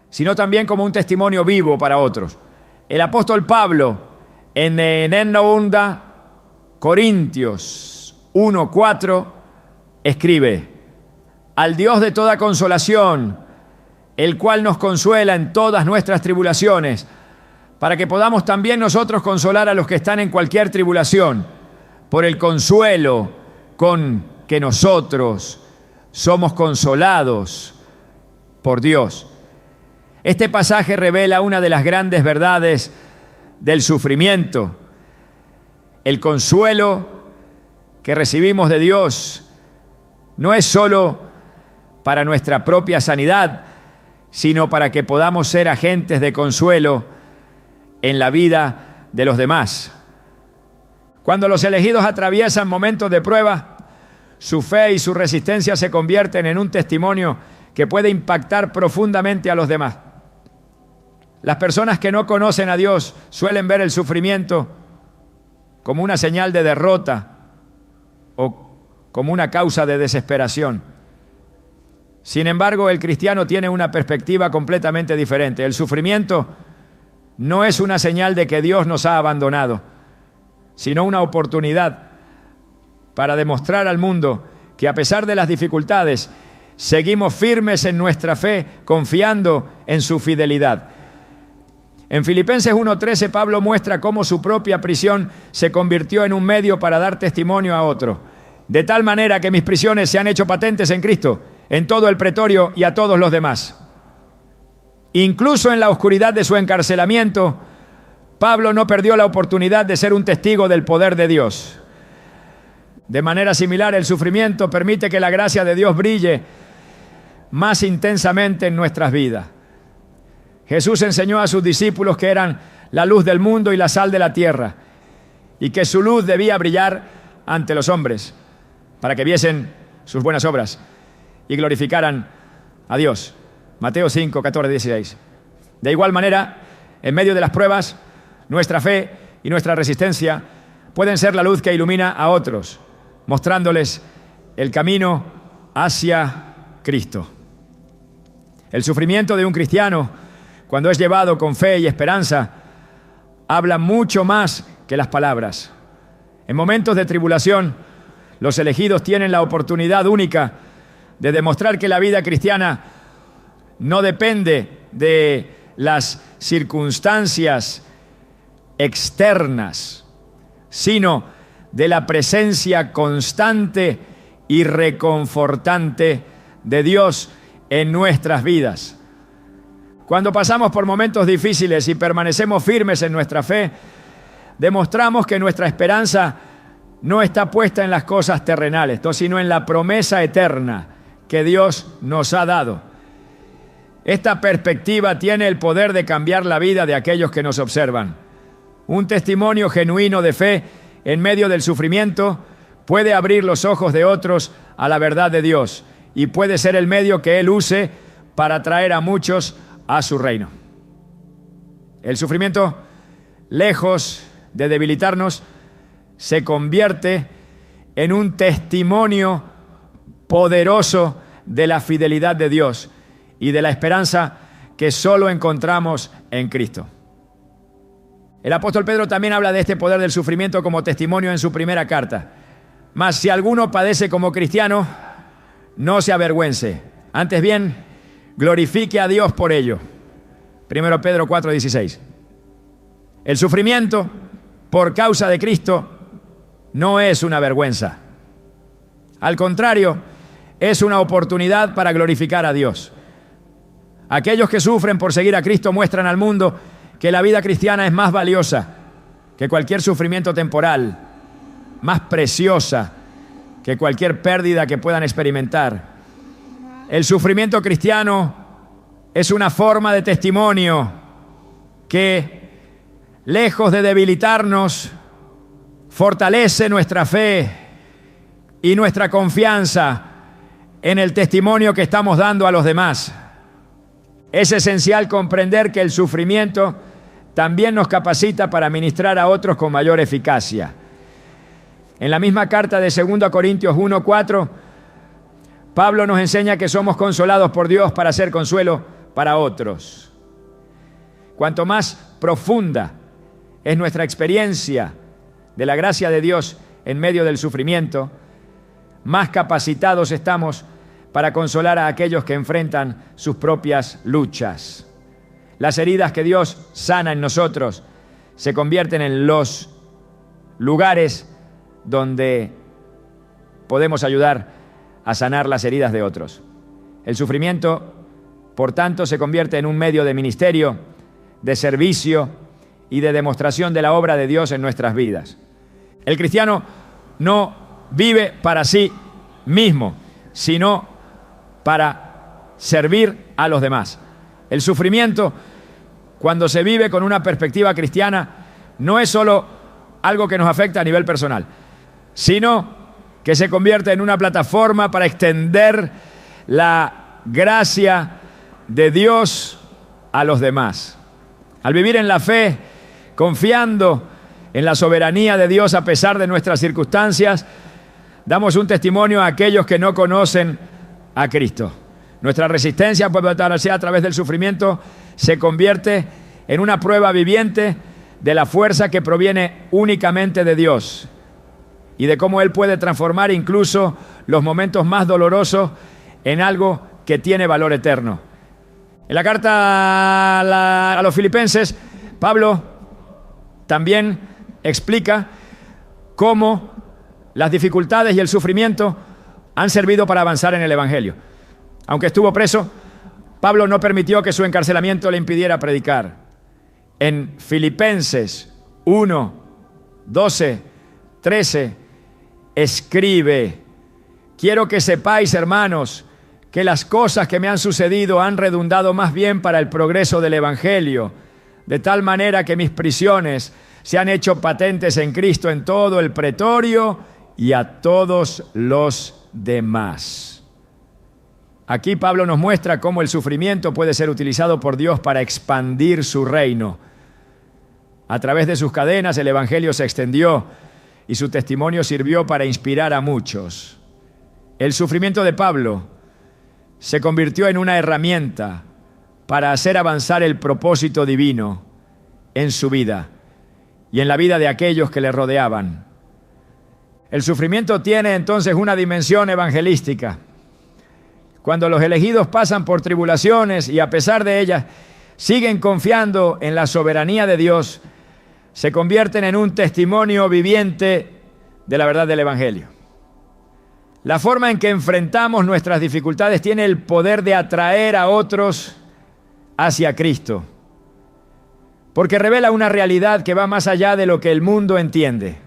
sino también como un testimonio vivo para otros. El apóstol Pablo, en 2 Corintios 1:4, escribe: al Dios de toda consolación, el cual nos consuela en todas nuestras tribulaciones, para que podamos también nosotros consolar a los que están en cualquier tribulación, por el consuelo con que nosotros somos consolados por Dios. Este pasaje revela una de las grandes verdades del sufrimiento. El consuelo que recibimos de Dios no es solo para nuestra propia sanidad, sino para que podamos ser agentes de consuelo en la vida de los demás. Cuando los elegidos atraviesan momentos de prueba, su fe y su resistencia se convierten en un testimonio que puede impactar profundamente a los demás. Las personas que no conocen a Dios suelen ver el sufrimiento como una señal de derrota o como una causa de desesperación. Sin embargo, el cristiano tiene una perspectiva completamente diferente. El sufrimiento no es una señal de que Dios nos ha abandonado, sino una oportunidad para demostrar al mundo que a pesar de las dificultades, seguimos firmes en nuestra fe, confiando en su fidelidad. En Filipenses 1:13, Pablo muestra cómo su propia prisión se convirtió en un medio para dar testimonio a otro. De tal manera que mis prisiones se han hecho patentes en Cristo, en todo el pretorio y a todos los demás. Incluso en la oscuridad de su encarcelamiento, Pablo no perdió la oportunidad de ser un testigo del poder de Dios. De manera similar, el sufrimiento permite que la gracia de Dios brille más intensamente en nuestras vidas. Jesús enseñó a sus discípulos que eran la luz del mundo y la sal de la tierra, y que su luz debía brillar ante los hombres, para que viesen sus buenas obras y glorificaran a Dios. Mateo 5, 14, 16. De igual manera, en medio de las pruebas, nuestra fe y nuestra resistencia pueden ser la luz que ilumina a otros, mostrándoles el camino hacia Cristo. El sufrimiento de un cristiano, cuando es llevado con fe y esperanza, habla mucho más que las palabras. En momentos de tribulación, los elegidos tienen la oportunidad única de demostrar que la vida cristiana no depende de las circunstancias externas, sino de la presencia constante y reconfortante de Dios en nuestras vidas. Cuando pasamos por momentos difíciles y permanecemos firmes en nuestra fe, demostramos que nuestra esperanza no está puesta en las cosas terrenales, sino en la promesa eterna que Dios nos ha dado. Esta perspectiva tiene el poder de cambiar la vida de aquellos que nos observan. Un testimonio genuino de fe en medio del sufrimiento puede abrir los ojos de otros a la verdad de Dios y puede ser el medio que Él use para traer a muchos a su reino. El sufrimiento, lejos de debilitarnos, se convierte en un testimonio poderoso de la fidelidad de Dios y de la esperanza que solo encontramos en Cristo. El apóstol Pedro también habla de este poder del sufrimiento como testimonio en su primera carta. Mas si alguno padece como cristiano, no se avergüence. Antes bien, glorifique a Dios por ello. 1 Pedro 4:16. El sufrimiento por causa de Cristo no es una vergüenza. Al contrario, es una oportunidad para glorificar a Dios. Aquellos que sufren por seguir a Cristo muestran al mundo que la vida cristiana es más valiosa que cualquier sufrimiento temporal, más preciosa que cualquier pérdida que puedan experimentar. El sufrimiento cristiano es una forma de testimonio que, lejos de debilitarnos, fortalece nuestra fe y nuestra confianza en el testimonio que estamos dando a los demás. Es esencial comprender que el sufrimiento también nos capacita para ministrar a otros con mayor eficacia. En la misma carta de 2 Corintios 1:4, Pablo nos enseña que somos consolados por Dios para ser consuelo para otros. Cuanto más profunda es nuestra experiencia de la gracia de Dios en medio del sufrimiento, más capacitados estamos para consolar a aquellos que enfrentan sus propias luchas. Las heridas que Dios sana en nosotros se convierten en los lugares donde podemos ayudar a sanar las heridas de otros. El sufrimiento, por tanto, se convierte en un medio de ministerio, de servicio y de demostración de la obra de Dios en nuestras vidas. El cristiano no vive para sí mismo, sino para servir a los demás. El sufrimiento, cuando se vive con una perspectiva cristiana, no es solo algo que nos afecta a nivel personal, sino que se convierte en una plataforma para extender la gracia de Dios a los demás. Al vivir en la fe, confiando en la soberanía de Dios a pesar de nuestras circunstancias, damos un testimonio a aquellos que no conocen a Cristo. Nuestra resistencia a través del sufrimiento se convierte en una prueba viviente de la fuerza que proviene únicamente de Dios. y de cómo Él puede transformar incluso los momentos más dolorosos en algo que tiene valor eterno. En la carta a los Filipenses, Pablo también explica cómo las dificultades y el sufrimiento han servido para avanzar en el Evangelio. Aunque estuvo preso, Pablo no permitió que su encarcelamiento le impidiera predicar. En Filipenses 1, 12, 13, escribe: quiero que sepáis, hermanos, que las cosas que me han sucedido han redundado más bien para el progreso del Evangelio, de tal manera que mis prisiones se han hecho patentes en Cristo en todo el pretorio y a todos los demás. Aquí Pablo nos muestra cómo el sufrimiento puede ser utilizado por Dios para expandir su reino. A través de sus cadenas el Evangelio se extendió y su testimonio sirvió para inspirar a muchos. El sufrimiento de Pablo se convirtió en una herramienta para hacer avanzar el propósito divino en su vida y en la vida de aquellos que le rodeaban. El sufrimiento tiene entonces una dimensión evangelística. Cuando los elegidos pasan por tribulaciones y a pesar de ellas siguen confiando en la soberanía de Dios, se convierten en un testimonio viviente de la verdad del Evangelio. La forma en que enfrentamos nuestras dificultades tiene el poder de atraer a otros hacia Cristo, porque revela una realidad que va más allá de lo que el mundo entiende.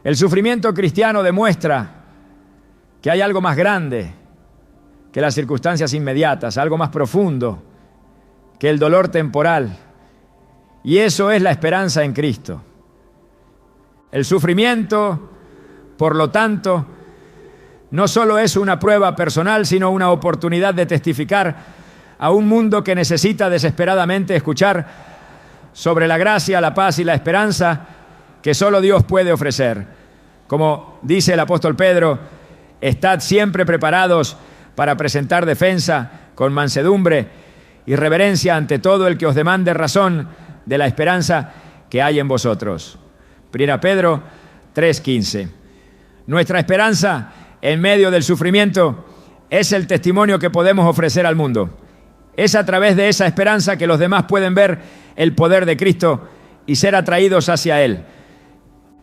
El sufrimiento cristiano demuestra que hay algo más grande que las circunstancias inmediatas, algo más profundo que el dolor temporal, y eso es la esperanza en Cristo. El sufrimiento, por lo tanto, no solo es una prueba personal, sino una oportunidad de testificar a un mundo que necesita desesperadamente escuchar sobre la gracia, la paz y la esperanza que solo Dios puede ofrecer. Como dice el apóstol Pedro, estad siempre preparados para presentar defensa con mansedumbre y reverencia ante todo el que os demande razón de la esperanza que hay en vosotros. 1 Pedro 3:15. Nuestra esperanza en medio del sufrimiento es el testimonio que podemos ofrecer al mundo. Es a través de esa esperanza que los demás pueden ver el poder de Cristo y ser atraídos hacia Él.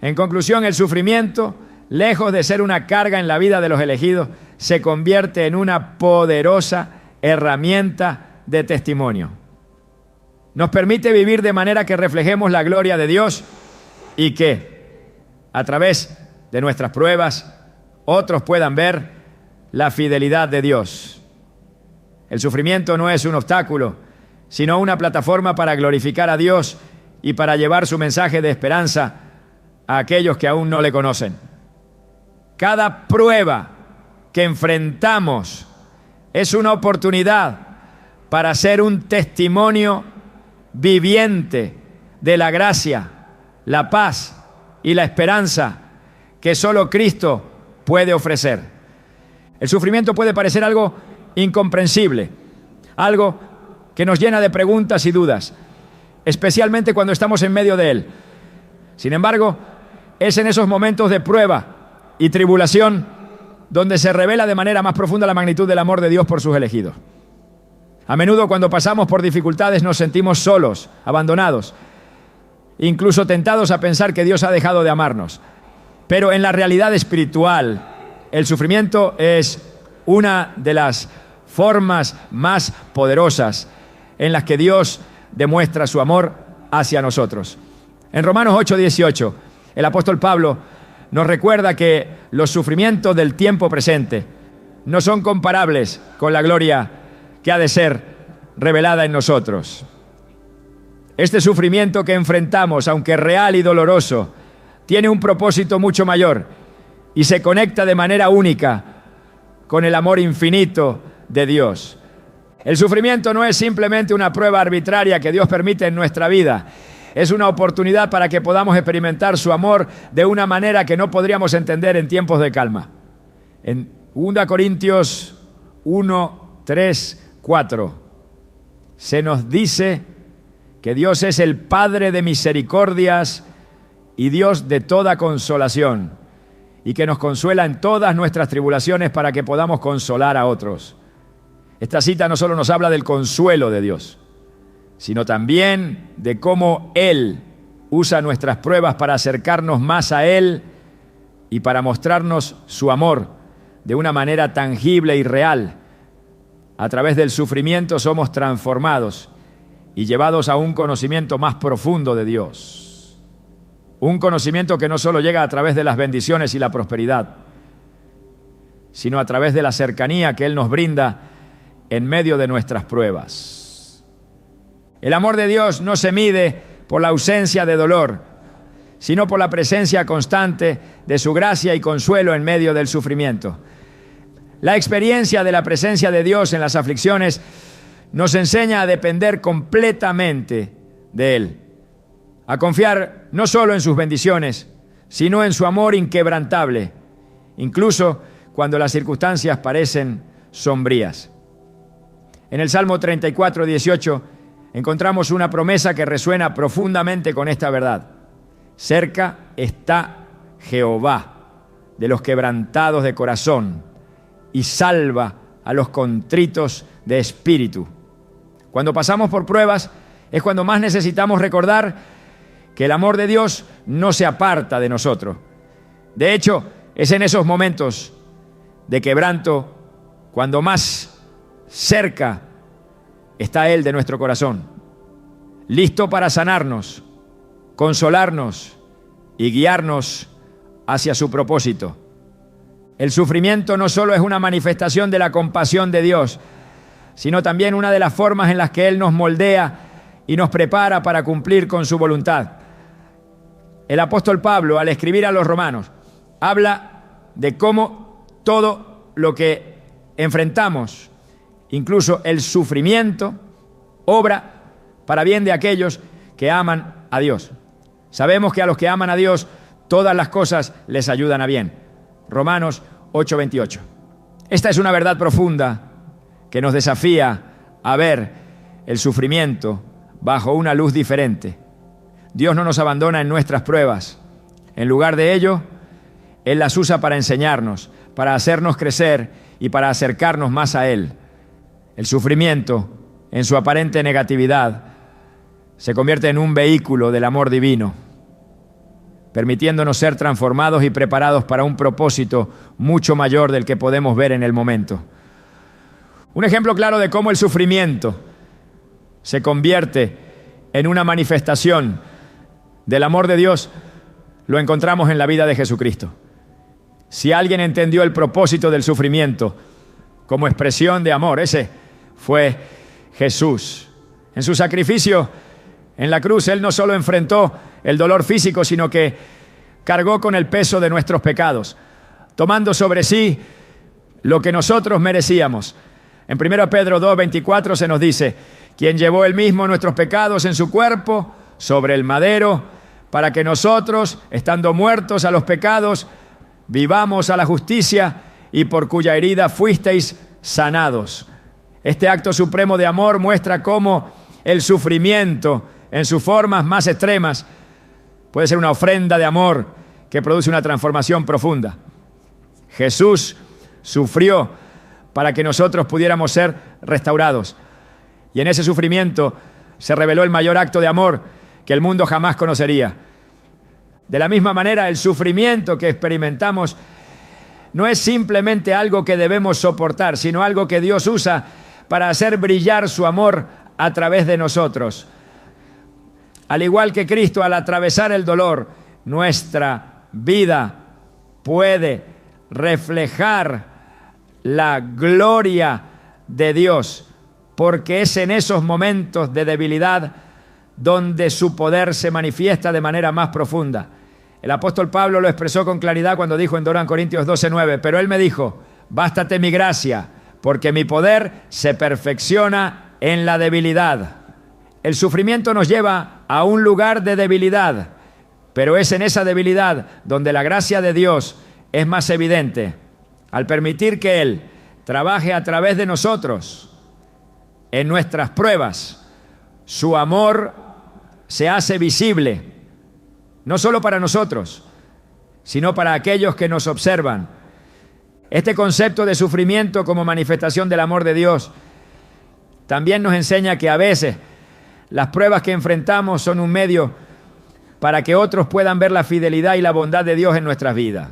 En conclusión, el sufrimiento, lejos de ser una carga en la vida de los elegidos, se convierte en una poderosa herramienta de testimonio. Nos permite vivir de manera que reflejemos la gloria de Dios y que, a través de nuestras pruebas, otros puedan ver la fidelidad de Dios. El sufrimiento no es un obstáculo, sino una plataforma para glorificar a Dios y para llevar su mensaje de esperanza a aquellos que aún no le conocen. Cada prueba que enfrentamos es una oportunidad para ser un testimonio viviente de la gracia, la paz y la esperanza que solo Cristo puede ofrecer. El sufrimiento puede parecer algo incomprensible, algo que nos llena de preguntas y dudas, especialmente cuando estamos en medio de él. Sin embargo, es en esos momentos de prueba y tribulación donde se revela de manera más profunda la magnitud del amor de Dios por sus elegidos. A menudo cuando pasamos por dificultades nos sentimos solos, abandonados, incluso tentados a pensar que Dios ha dejado de amarnos. Pero en la realidad espiritual, el sufrimiento es una de las formas más poderosas en las que Dios demuestra su amor hacia nosotros. En Romanos 8:18, el apóstol Pablo nos recuerda que los sufrimientos del tiempo presente no son comparables con la gloria que ha de ser revelada en nosotros. Este sufrimiento que enfrentamos, aunque real y doloroso, tiene un propósito mucho mayor y se conecta de manera única con el amor infinito de Dios. El sufrimiento no es simplemente una prueba arbitraria que Dios permite en nuestra vida. Es una oportunidad para que podamos experimentar su amor de una manera que no podríamos entender en tiempos de calma. En 2 Corintios 1, 3, 4 se nos dice que Dios es el Padre de misericordias y Dios de toda consolación, y que nos consuela en todas nuestras tribulaciones para que podamos consolar a otros. Esta cita no solo nos habla del consuelo de Dios, sino también de cómo Él usa nuestras pruebas para acercarnos más a Él y para mostrarnos su amor de una manera tangible y real. A través del sufrimiento somos transformados y llevados a un conocimiento más profundo de Dios. Un conocimiento que no solo llega a través de las bendiciones y la prosperidad, sino a través de la cercanía que Él nos brinda en medio de nuestras pruebas. El amor de Dios no se mide por la ausencia de dolor, sino por la presencia constante de su gracia y consuelo en medio del sufrimiento. La experiencia de la presencia de Dios en las aflicciones nos enseña a depender completamente de Él, a confiar no solo en sus bendiciones, sino en su amor inquebrantable, incluso cuando las circunstancias parecen sombrías. En el Salmo 34, 18, encontramos una promesa que resuena profundamente con esta verdad. Cerca está Jehová de los quebrantados de corazón y salva a los contritos de espíritu. Cuando pasamos por pruebas es cuando más necesitamos recordar que el amor de Dios no se aparta de nosotros. De hecho, es en esos momentos de quebranto cuando más cerca está Él de nuestro corazón, listo para sanarnos, consolarnos y guiarnos hacia su propósito. El sufrimiento no solo es una manifestación de la compasión de Dios, sino también una de las formas en las que Él nos moldea y nos prepara para cumplir con su voluntad. El apóstol Pablo, al escribir a los romanos, habla de cómo todo lo que enfrentamos, incluso el sufrimiento, obra para bien de aquellos que aman a Dios. Sabemos que a los que aman a Dios, todas las cosas les ayudan a bien. Romanos 8:28. Esta es una verdad profunda que nos desafía a ver el sufrimiento bajo una luz diferente. Dios no nos abandona en nuestras pruebas. En lugar de ello, Él las usa para enseñarnos, para hacernos crecer y para acercarnos más a Él. El sufrimiento, en su aparente negatividad, se convierte en un vehículo del amor divino, permitiéndonos ser transformados y preparados para un propósito mucho mayor del que podemos ver en el momento. Un ejemplo claro de cómo el sufrimiento se convierte en una manifestación del amor de Dios lo encontramos en la vida de Jesucristo. Si alguien entendió el propósito del sufrimiento como expresión de amor, ese fue Jesús. En su sacrificio en la cruz, Él no solo enfrentó el dolor físico, sino que cargó con el peso de nuestros pecados, tomando sobre sí lo que nosotros merecíamos. En 1 Pedro 2:24 se nos dice: quien llevó Él mismo nuestros pecados en su cuerpo sobre el madero, para que nosotros, estando muertos a los pecados, vivamos a la justicia, y por cuya herida fuisteis sanados. Este acto supremo de amor muestra cómo el sufrimiento, en sus formas más extremas, puede ser una ofrenda de amor que produce una transformación profunda. Jesús sufrió para que nosotros pudiéramos ser restaurados. Y en ese sufrimiento se reveló el mayor acto de amor que el mundo jamás conocería. De la misma manera, el sufrimiento que experimentamos no es simplemente algo que debemos soportar, sino algo que Dios usa para hacer brillar su amor a través de nosotros. Al igual que Cristo, al atravesar el dolor, nuestra vida puede reflejar la gloria de Dios, porque es en esos momentos de debilidad donde su poder se manifiesta de manera más profunda. El apóstol Pablo lo expresó con claridad cuando dijo en 2 Corintios 12:9, pero él me dijo: bástate mi gracia, porque mi poder se perfecciona en la debilidad. El sufrimiento nos lleva a un lugar de debilidad, pero es en esa debilidad donde la gracia de Dios es más evidente. Al permitir que Él trabaje a través de nosotros en nuestras pruebas, su amor se hace visible no solo para nosotros, sino para aquellos que nos observan. Este concepto de sufrimiento como manifestación del amor de Dios también nos enseña que a veces las pruebas que enfrentamos son un medio para que otros puedan ver la fidelidad y la bondad de Dios en nuestras vidas.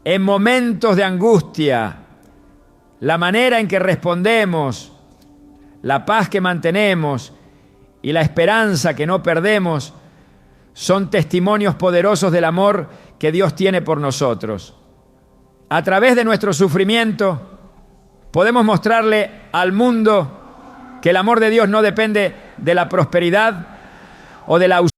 En momentos de angustia, la manera en que respondemos, la paz que mantenemos y la esperanza que no perdemos son testimonios poderosos del amor que Dios tiene por nosotros. A través de nuestro sufrimiento podemos mostrarle al mundo que el amor de Dios no depende de la prosperidad o de la ausencia.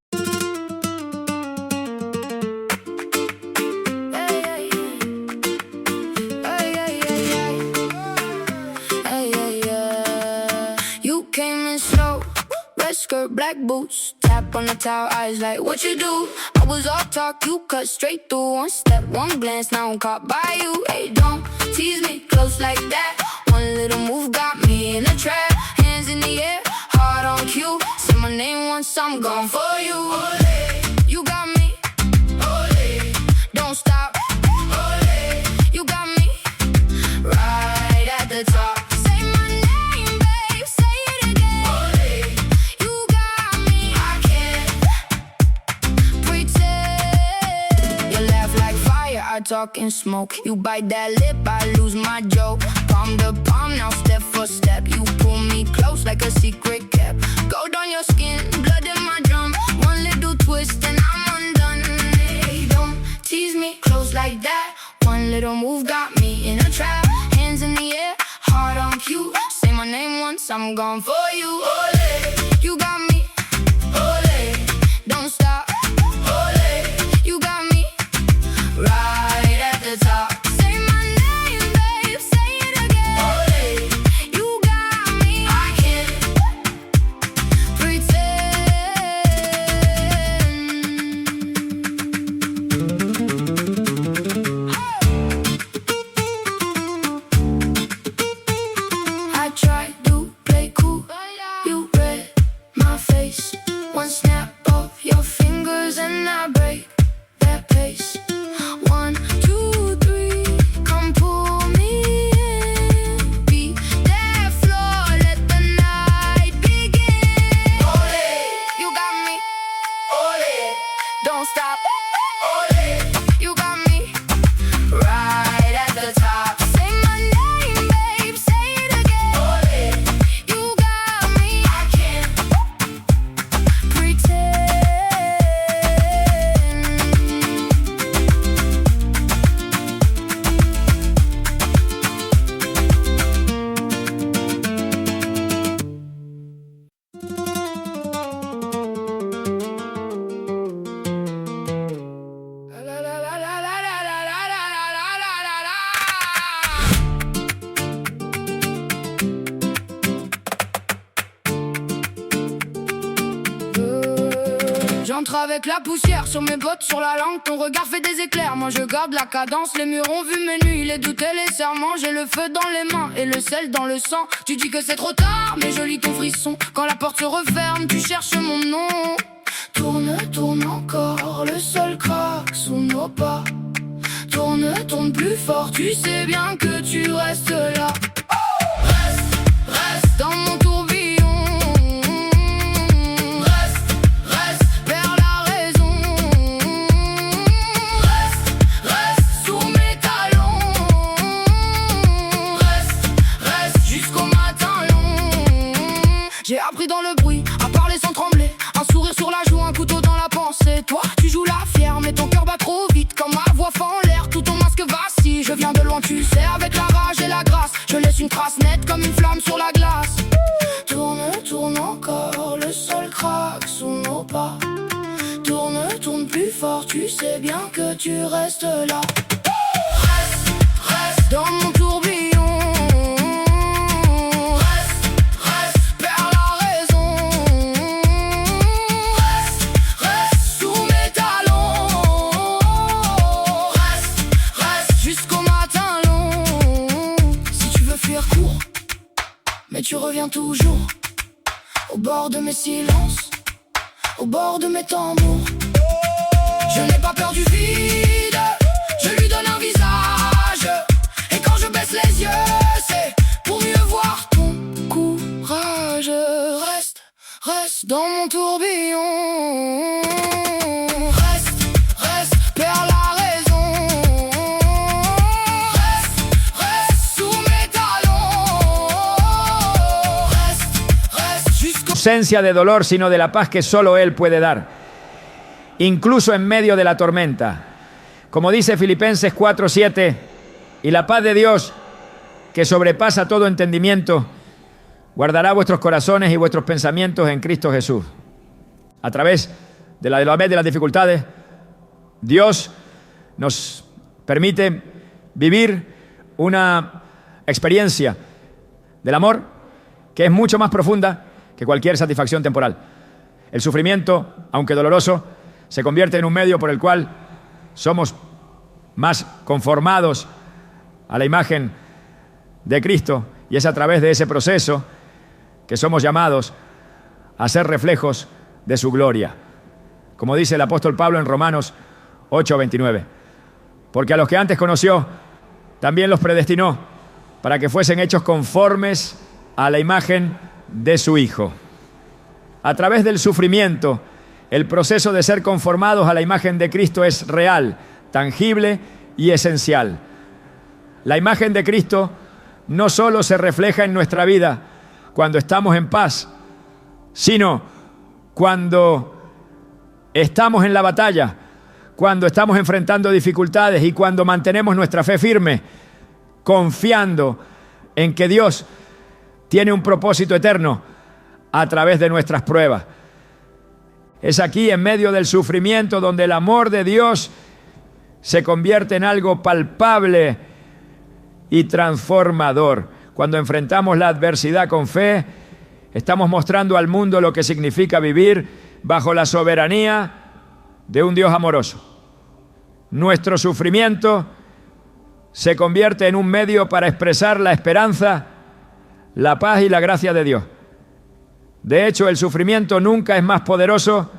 Black boots, tap on the towel, eyes like, what you do? I was off talk, you cut straight through. One step, one glance, now I'm caught by you. Hey, don't tease me close like that. One little move got me in a trap. Hands in the air, heart on cue. Say my name once, I'm gone for you. Olé. You got me. Olé. Don't stop. Olé. You got me. Right at the top. Talking smoke, you bite that lip, I lose my joke. Palm to palm, now step for step. You pull me close like a secret cap. Gold on your skin, blood in my drum. One little twist and I'm undone. Hey, don't tease me close like that. One little move got me in a trap. Hands in the air, heart on cue. Say my name once, I'm gone for you. Olé, you got me. Olé, don't stop. Olé, you got me. Right. Top. Say my name, babe, say it again. Olé. You got me. I can't pretend. I tried to play cool. You read my face. One snap of your fingers and I break that pace. 1, 2, 3, come pull me in. Beat that floor, let the night begin. Olé, you got me. Olé, don't stop. Olé, you got me. Right at the top. Say my name, babe, say it again. Olé, you got me. I can't pretend. J'entre avec la poussière sur mes bottes, sur la langue, ton regard fait des éclairs. Moi je garde la cadence, les murs ont vu mes nuits, les doutes et les serments. J'ai le feu dans les mains et le sel dans le sang. Tu dis que c'est trop tard, mais je lis ton frisson. Quand la porte se referme, tu cherches mon nom. Tourne, tourne encore, le sol craque sous nos pas. Tourne, tourne plus fort, tu sais bien que tu restes là. Reste, reste dans mon tourbillon. J'ai appris dans le bruit, à parler sans trembler. Un sourire sur la joue, un couteau dans la pensée. Toi, tu joues la fière, mais ton cœur bat trop vite. Comme ma voix fend en l'air, tout ton masque vacille. Je viens de loin, tu sais, avec la rage et la grâce. Je laisse une trace nette comme une flamme sur la glace. Tourne, tourne encore, le sol craque sous nos pas. Tourne, tourne plus fort, tu sais bien que tu restes là. Reste, reste dans mon tourbillon. Mais tu reviens toujours au bord de mes silences, au bord de mes tambours. Je n'ai pas peur du vide, je lui donne un visage. Et quand je baisse les yeux, c'est pour mieux voir ton courage. Reste dans mon tourbillon. Reste, perds la raison. Reste sous mes talons. Reste jusqu'au... Ausencia de dolor, sino de la paz que solo Él puede dar, incluso en medio de la tormenta. Como dice Filipenses 4:7, y la paz de Dios, que sobrepasa todo entendimiento, guardará vuestros corazones y vuestros pensamientos en Cristo Jesús. A través de las dificultades, Dios nos permite vivir una experiencia del amor que es mucho más profunda que cualquier satisfacción temporal. El sufrimiento, aunque doloroso, se convierte en un medio por el cual somos más conformados a la imagen de Cristo, y es a través de ese proceso que somos llamados a ser reflejos de su gloria. Como dice el apóstol Pablo en Romanos 8:29. Porque a los que antes conoció, también los predestinó para que fuesen hechos conformes a la imagen de su Hijo. A través del sufrimiento, el proceso de ser conformados a la imagen de Cristo es real, tangible y esencial. La imagen de Cristo no solo se refleja en nuestra vida cuando estamos en paz, sino cuando estamos en la batalla, cuando estamos enfrentando dificultades y cuando mantenemos nuestra fe firme, confiando en que Dios tiene un propósito eterno a través de nuestras pruebas. Es aquí, en medio del sufrimiento, donde el amor de Dios se convierte en algo palpable y transformador. Cuando enfrentamos la adversidad con fe, estamos mostrando al mundo lo que significa vivir bajo la soberanía de un Dios amoroso. Nuestro sufrimiento se convierte en un medio para expresar la esperanza, la paz y la gracia de Dios. De hecho, el sufrimiento nunca es más poderoso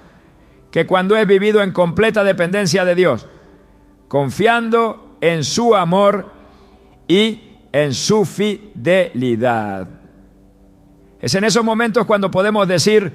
que cuando es vivido en completa dependencia de Dios, confiando en su amor y en su fidelidad. Es en esos momentos cuando podemos decir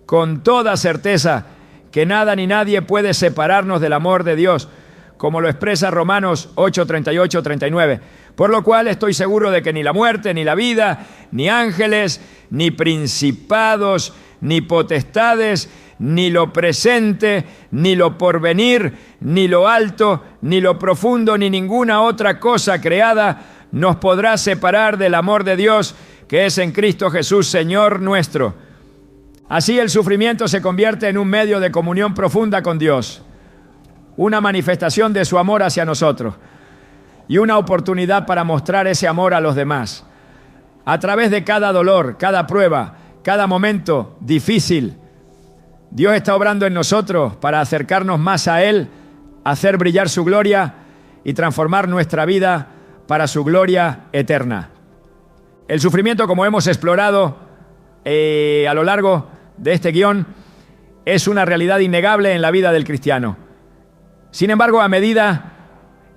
con toda certeza que nada ni nadie puede separarnos del amor de Dios, como lo expresa Romanos 8:38-39. Por lo cual estoy seguro de que ni la muerte, ni la vida, ni ángeles, ni principados, ni potestades, ni lo presente, ni lo porvenir, ni lo alto, ni lo profundo, ni ninguna otra cosa creada nos podrá separar del amor de Dios que es en Cristo Jesús, Señor nuestro. Así el sufrimiento se convierte en un medio de comunión profunda con Dios, una manifestación de su amor hacia nosotros y una oportunidad para mostrar ese amor a los demás. A través de cada dolor, cada prueba, cada momento difícil, Dios está obrando en nosotros para acercarnos más a Él, hacer brillar su gloria y transformar nuestra vida para su gloria eterna. El sufrimiento, como hemos explorado a lo largo de este guión, es una realidad innegable en la vida del cristiano. Sin embargo, a medida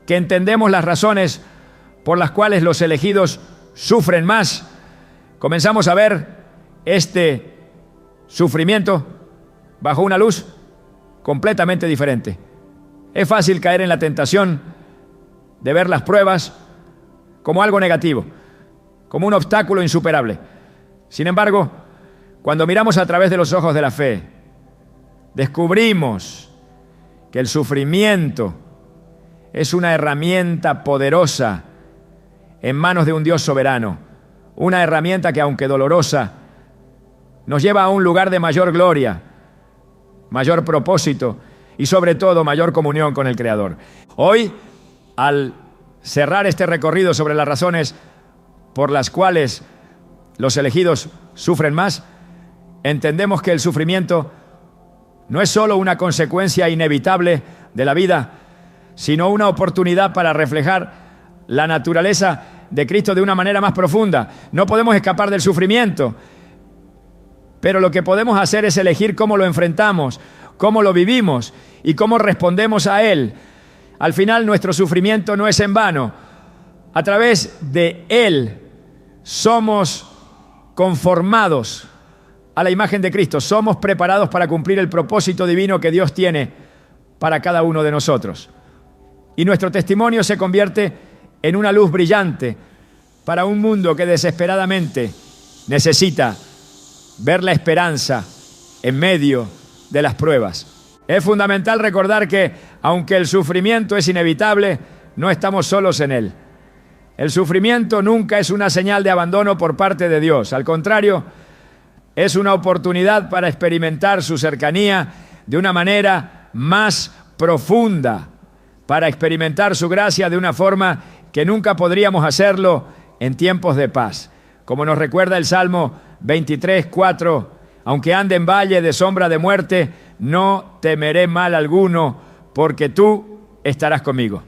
que entendemos las razones por las cuales los elegidos sufren más, comenzamos a ver este sufrimiento bajo una luz completamente diferente. Es fácil caer en la tentación de ver las pruebas como algo negativo, como un obstáculo insuperable. Sin embargo, cuando miramos a través de los ojos de la fe, descubrimos que el sufrimiento es una herramienta poderosa en manos de un Dios soberano, una herramienta que, aunque dolorosa, nos lleva a un lugar de mayor gloria, mayor propósito y sobre todo mayor comunión con el Creador. Hoy, al cerrar este recorrido sobre las razones por las cuales los elegidos sufren más, entendemos que el sufrimiento no es solo una consecuencia inevitable de la vida, sino una oportunidad para reflejar la naturaleza de Cristo de una manera más profunda. No podemos escapar del sufrimiento, pero lo que podemos hacer es elegir cómo lo enfrentamos, cómo lo vivimos y cómo respondemos a Él. Al final nuestro sufrimiento no es en vano. A través de Él somos conformados a la imagen de Cristo. Somos preparados para cumplir el propósito divino que Dios tiene para cada uno de nosotros. Y nuestro testimonio se convierte en una luz brillante para un mundo que desesperadamente necesita ver la esperanza en medio de las pruebas. Es fundamental recordar que, aunque el sufrimiento es inevitable, no estamos solos en él. El sufrimiento nunca es una señal de abandono por parte de Dios. Al contrario, es una oportunidad para experimentar su cercanía de una manera más profunda, para experimentar su gracia de una forma que nunca podríamos hacerlo en tiempos de paz. Como nos recuerda el Salmo 23:4, aunque ande en valle de sombra de muerte, no temeré mal alguno, porque tú estarás conmigo.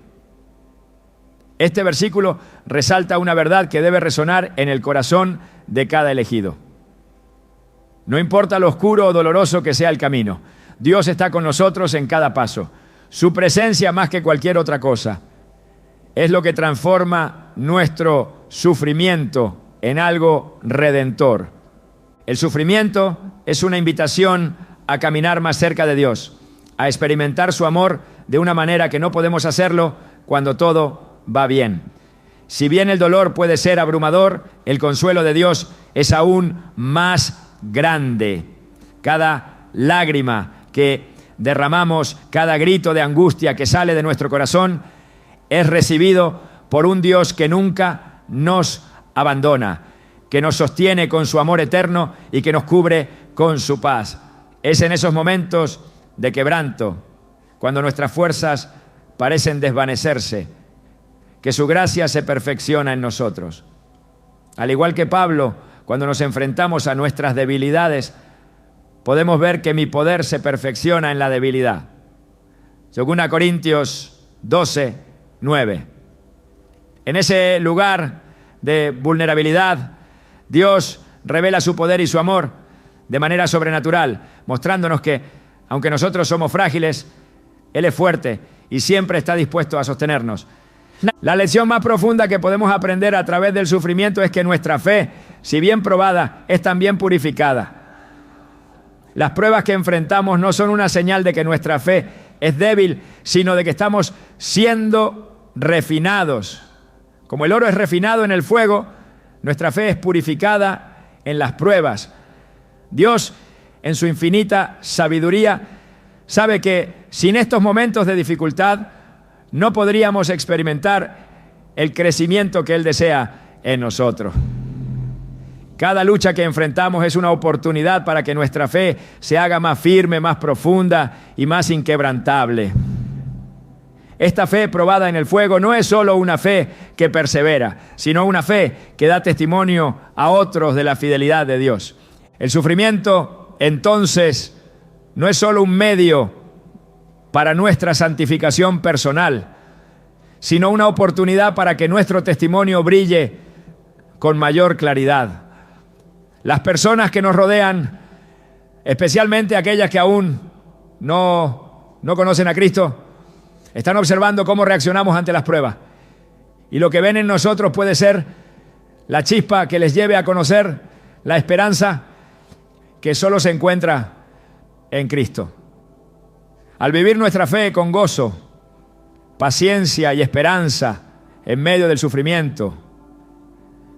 Este versículo resalta una verdad que debe resonar en el corazón de cada elegido. No importa lo oscuro o doloroso que sea el camino, Dios está con nosotros en cada paso. Su presencia, más que cualquier otra cosa, es lo que transforma nuestro sufrimiento en algo redentor. El sufrimiento es una invitación a caminar más cerca de Dios, a experimentar su amor de una manera que no podemos hacerlo cuando todo va bien. Si bien el dolor puede ser abrumador, el consuelo de Dios es aún más grande. Cada lágrima que derramamos, cada grito de angustia que sale de nuestro corazón, es recibido por un Dios que nunca nos abandona, que nos sostiene con su amor eterno y que nos cubre con su paz. Es en esos momentos de quebranto, cuando nuestras fuerzas parecen desvanecerse, que su gracia se perfecciona en nosotros. Al igual que Pablo, cuando nos enfrentamos a nuestras debilidades, podemos ver que mi poder se perfecciona en la debilidad. 2 Corintios 12:9. En ese lugar de vulnerabilidad, Dios revela su poder y su amor de manera sobrenatural, mostrándonos que, aunque nosotros somos frágiles, Él es fuerte y siempre está dispuesto a sostenernos. La lección más profunda que podemos aprender a través del sufrimiento es que nuestra fe, si bien probada, es también purificada. Las pruebas que enfrentamos no son una señal de que nuestra fe es débil, sino de que estamos siendo refinados. Como el oro es refinado en el fuego, nuestra fe es purificada en las pruebas. Dios, en su infinita sabiduría, sabe que sin estos momentos de dificultad no podríamos experimentar el crecimiento que Él desea en nosotros. Cada lucha que enfrentamos es una oportunidad para que nuestra fe se haga más firme, más profunda y más inquebrantable. Esta fe probada en el fuego no es solo una fe que persevera, sino una fe que da testimonio a otros de la fidelidad de Dios. El sufrimiento, entonces, no es solo un medio para nuestra santificación personal, sino una oportunidad para que nuestro testimonio brille con mayor claridad. Las personas que nos rodean, especialmente aquellas que aún no conocen a Cristo, están observando cómo reaccionamos ante las pruebas. Y lo que ven en nosotros puede ser la chispa que les lleve a conocer la esperanza que solo se encuentra en Cristo. Al vivir nuestra fe con gozo, paciencia y esperanza en medio del sufrimiento,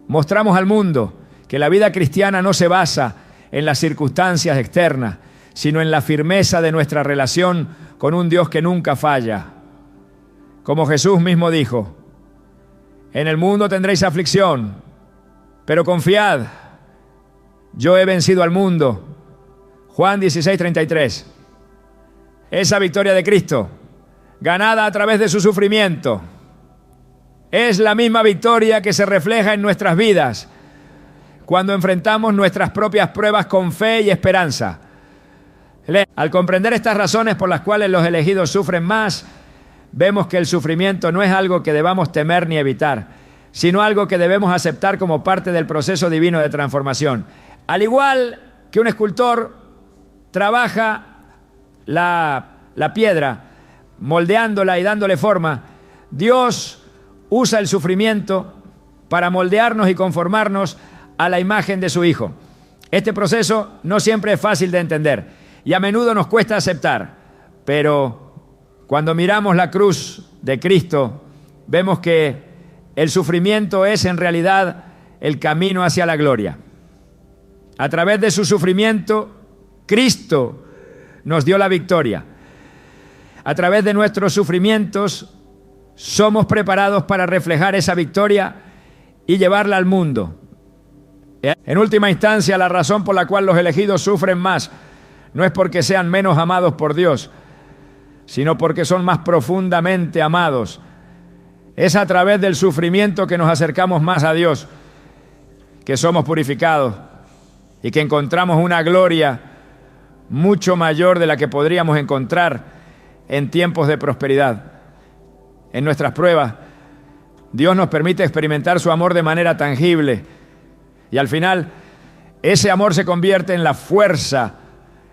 mostramos al mundo que la vida cristiana no se basa en las circunstancias externas, sino en la firmeza de nuestra relación con un Dios que nunca falla. Como Jesús mismo dijo, en el mundo tendréis aflicción, pero confiad, yo he vencido al mundo. Juan 16:33. Esa victoria de Cristo, ganada a través de su sufrimiento, es la misma victoria que se refleja en nuestras vidas cuando enfrentamos nuestras propias pruebas con fe y esperanza. Al comprender estas razones por las cuales los elegidos sufren más, vemos que el sufrimiento no es algo que debamos temer ni evitar, sino algo que debemos aceptar como parte del proceso divino de transformación. Al igual que un escultor trabaja la piedra, moldeándola y dándole forma, Dios usa el sufrimiento para moldearnos y conformarnos a la imagen de su Hijo. Este proceso no siempre es fácil de entender y a menudo nos cuesta aceptar, pero cuando miramos la cruz de Cristo, vemos que el sufrimiento es en realidad el camino hacia la gloria. A través de su sufrimiento, Cristo nos dio la victoria. A través de nuestros sufrimientos, somos preparados para reflejar esa victoria y llevarla al mundo. En última instancia, la razón por la cual los elegidos sufren más no es porque sean menos amados por Dios, sino porque son más profundamente amados. Es a través del sufrimiento que nos acercamos más a Dios, que somos purificados y que encontramos una gloria mucho mayor de la que podríamos encontrar en tiempos de prosperidad. En nuestras pruebas, Dios nos permite experimentar su amor de manera tangible y al final ese amor se convierte en la fuerza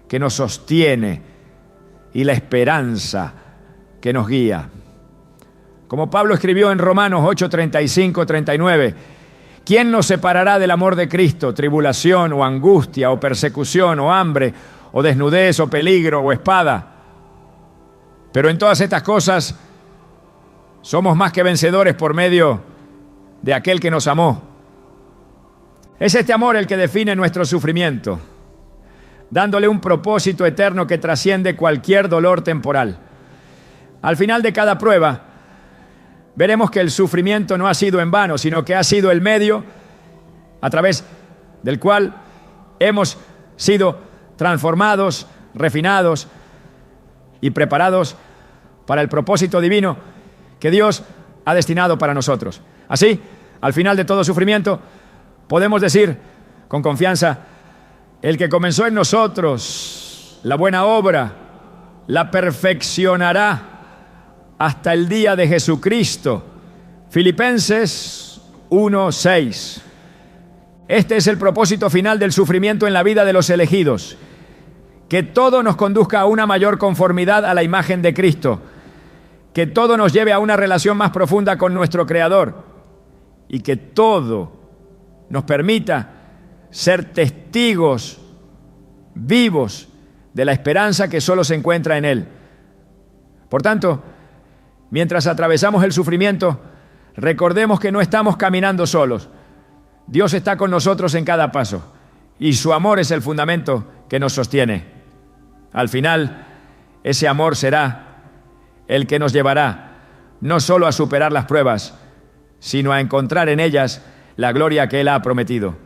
que nos sostiene y la esperanza que nos guía. Como Pablo escribió en Romanos 8, 35, 39, ¿quién nos separará del amor de Cristo? ¿Tribulación o angustia o persecución o hambre o desnudez o peligro o espada? Pero en todas estas cosas somos más que vencedores por medio de aquel que nos amó. Es este amor el que define nuestro sufrimiento, dándole un propósito eterno que trasciende cualquier dolor temporal. Al final de cada prueba, veremos que el sufrimiento no ha sido en vano, sino que ha sido el medio a través del cual hemos sido transformados, refinados y preparados para el propósito divino que Dios ha destinado para nosotros. Así, al final de todo sufrimiento, podemos decir con confianza, el que comenzó en nosotros la buena obra, la perfeccionará hasta el día de Jesucristo. Filipenses 1:6. Este es el propósito final del sufrimiento en la vida de los elegidos, que todo nos conduzca a una mayor conformidad a la imagen de Cristo, que todo nos lleve a una relación más profunda con nuestro Creador y que todo nos permita ser testigos vivos de la esperanza que solo se encuentra en Él. Por tanto, mientras atravesamos el sufrimiento, recordemos que no estamos caminando solos. Dios está con nosotros en cada paso y su amor es el fundamento que nos sostiene. Al final, ese amor será el que nos llevará no solo a superar las pruebas, sino a encontrar en ellas la gloria que Él ha prometido.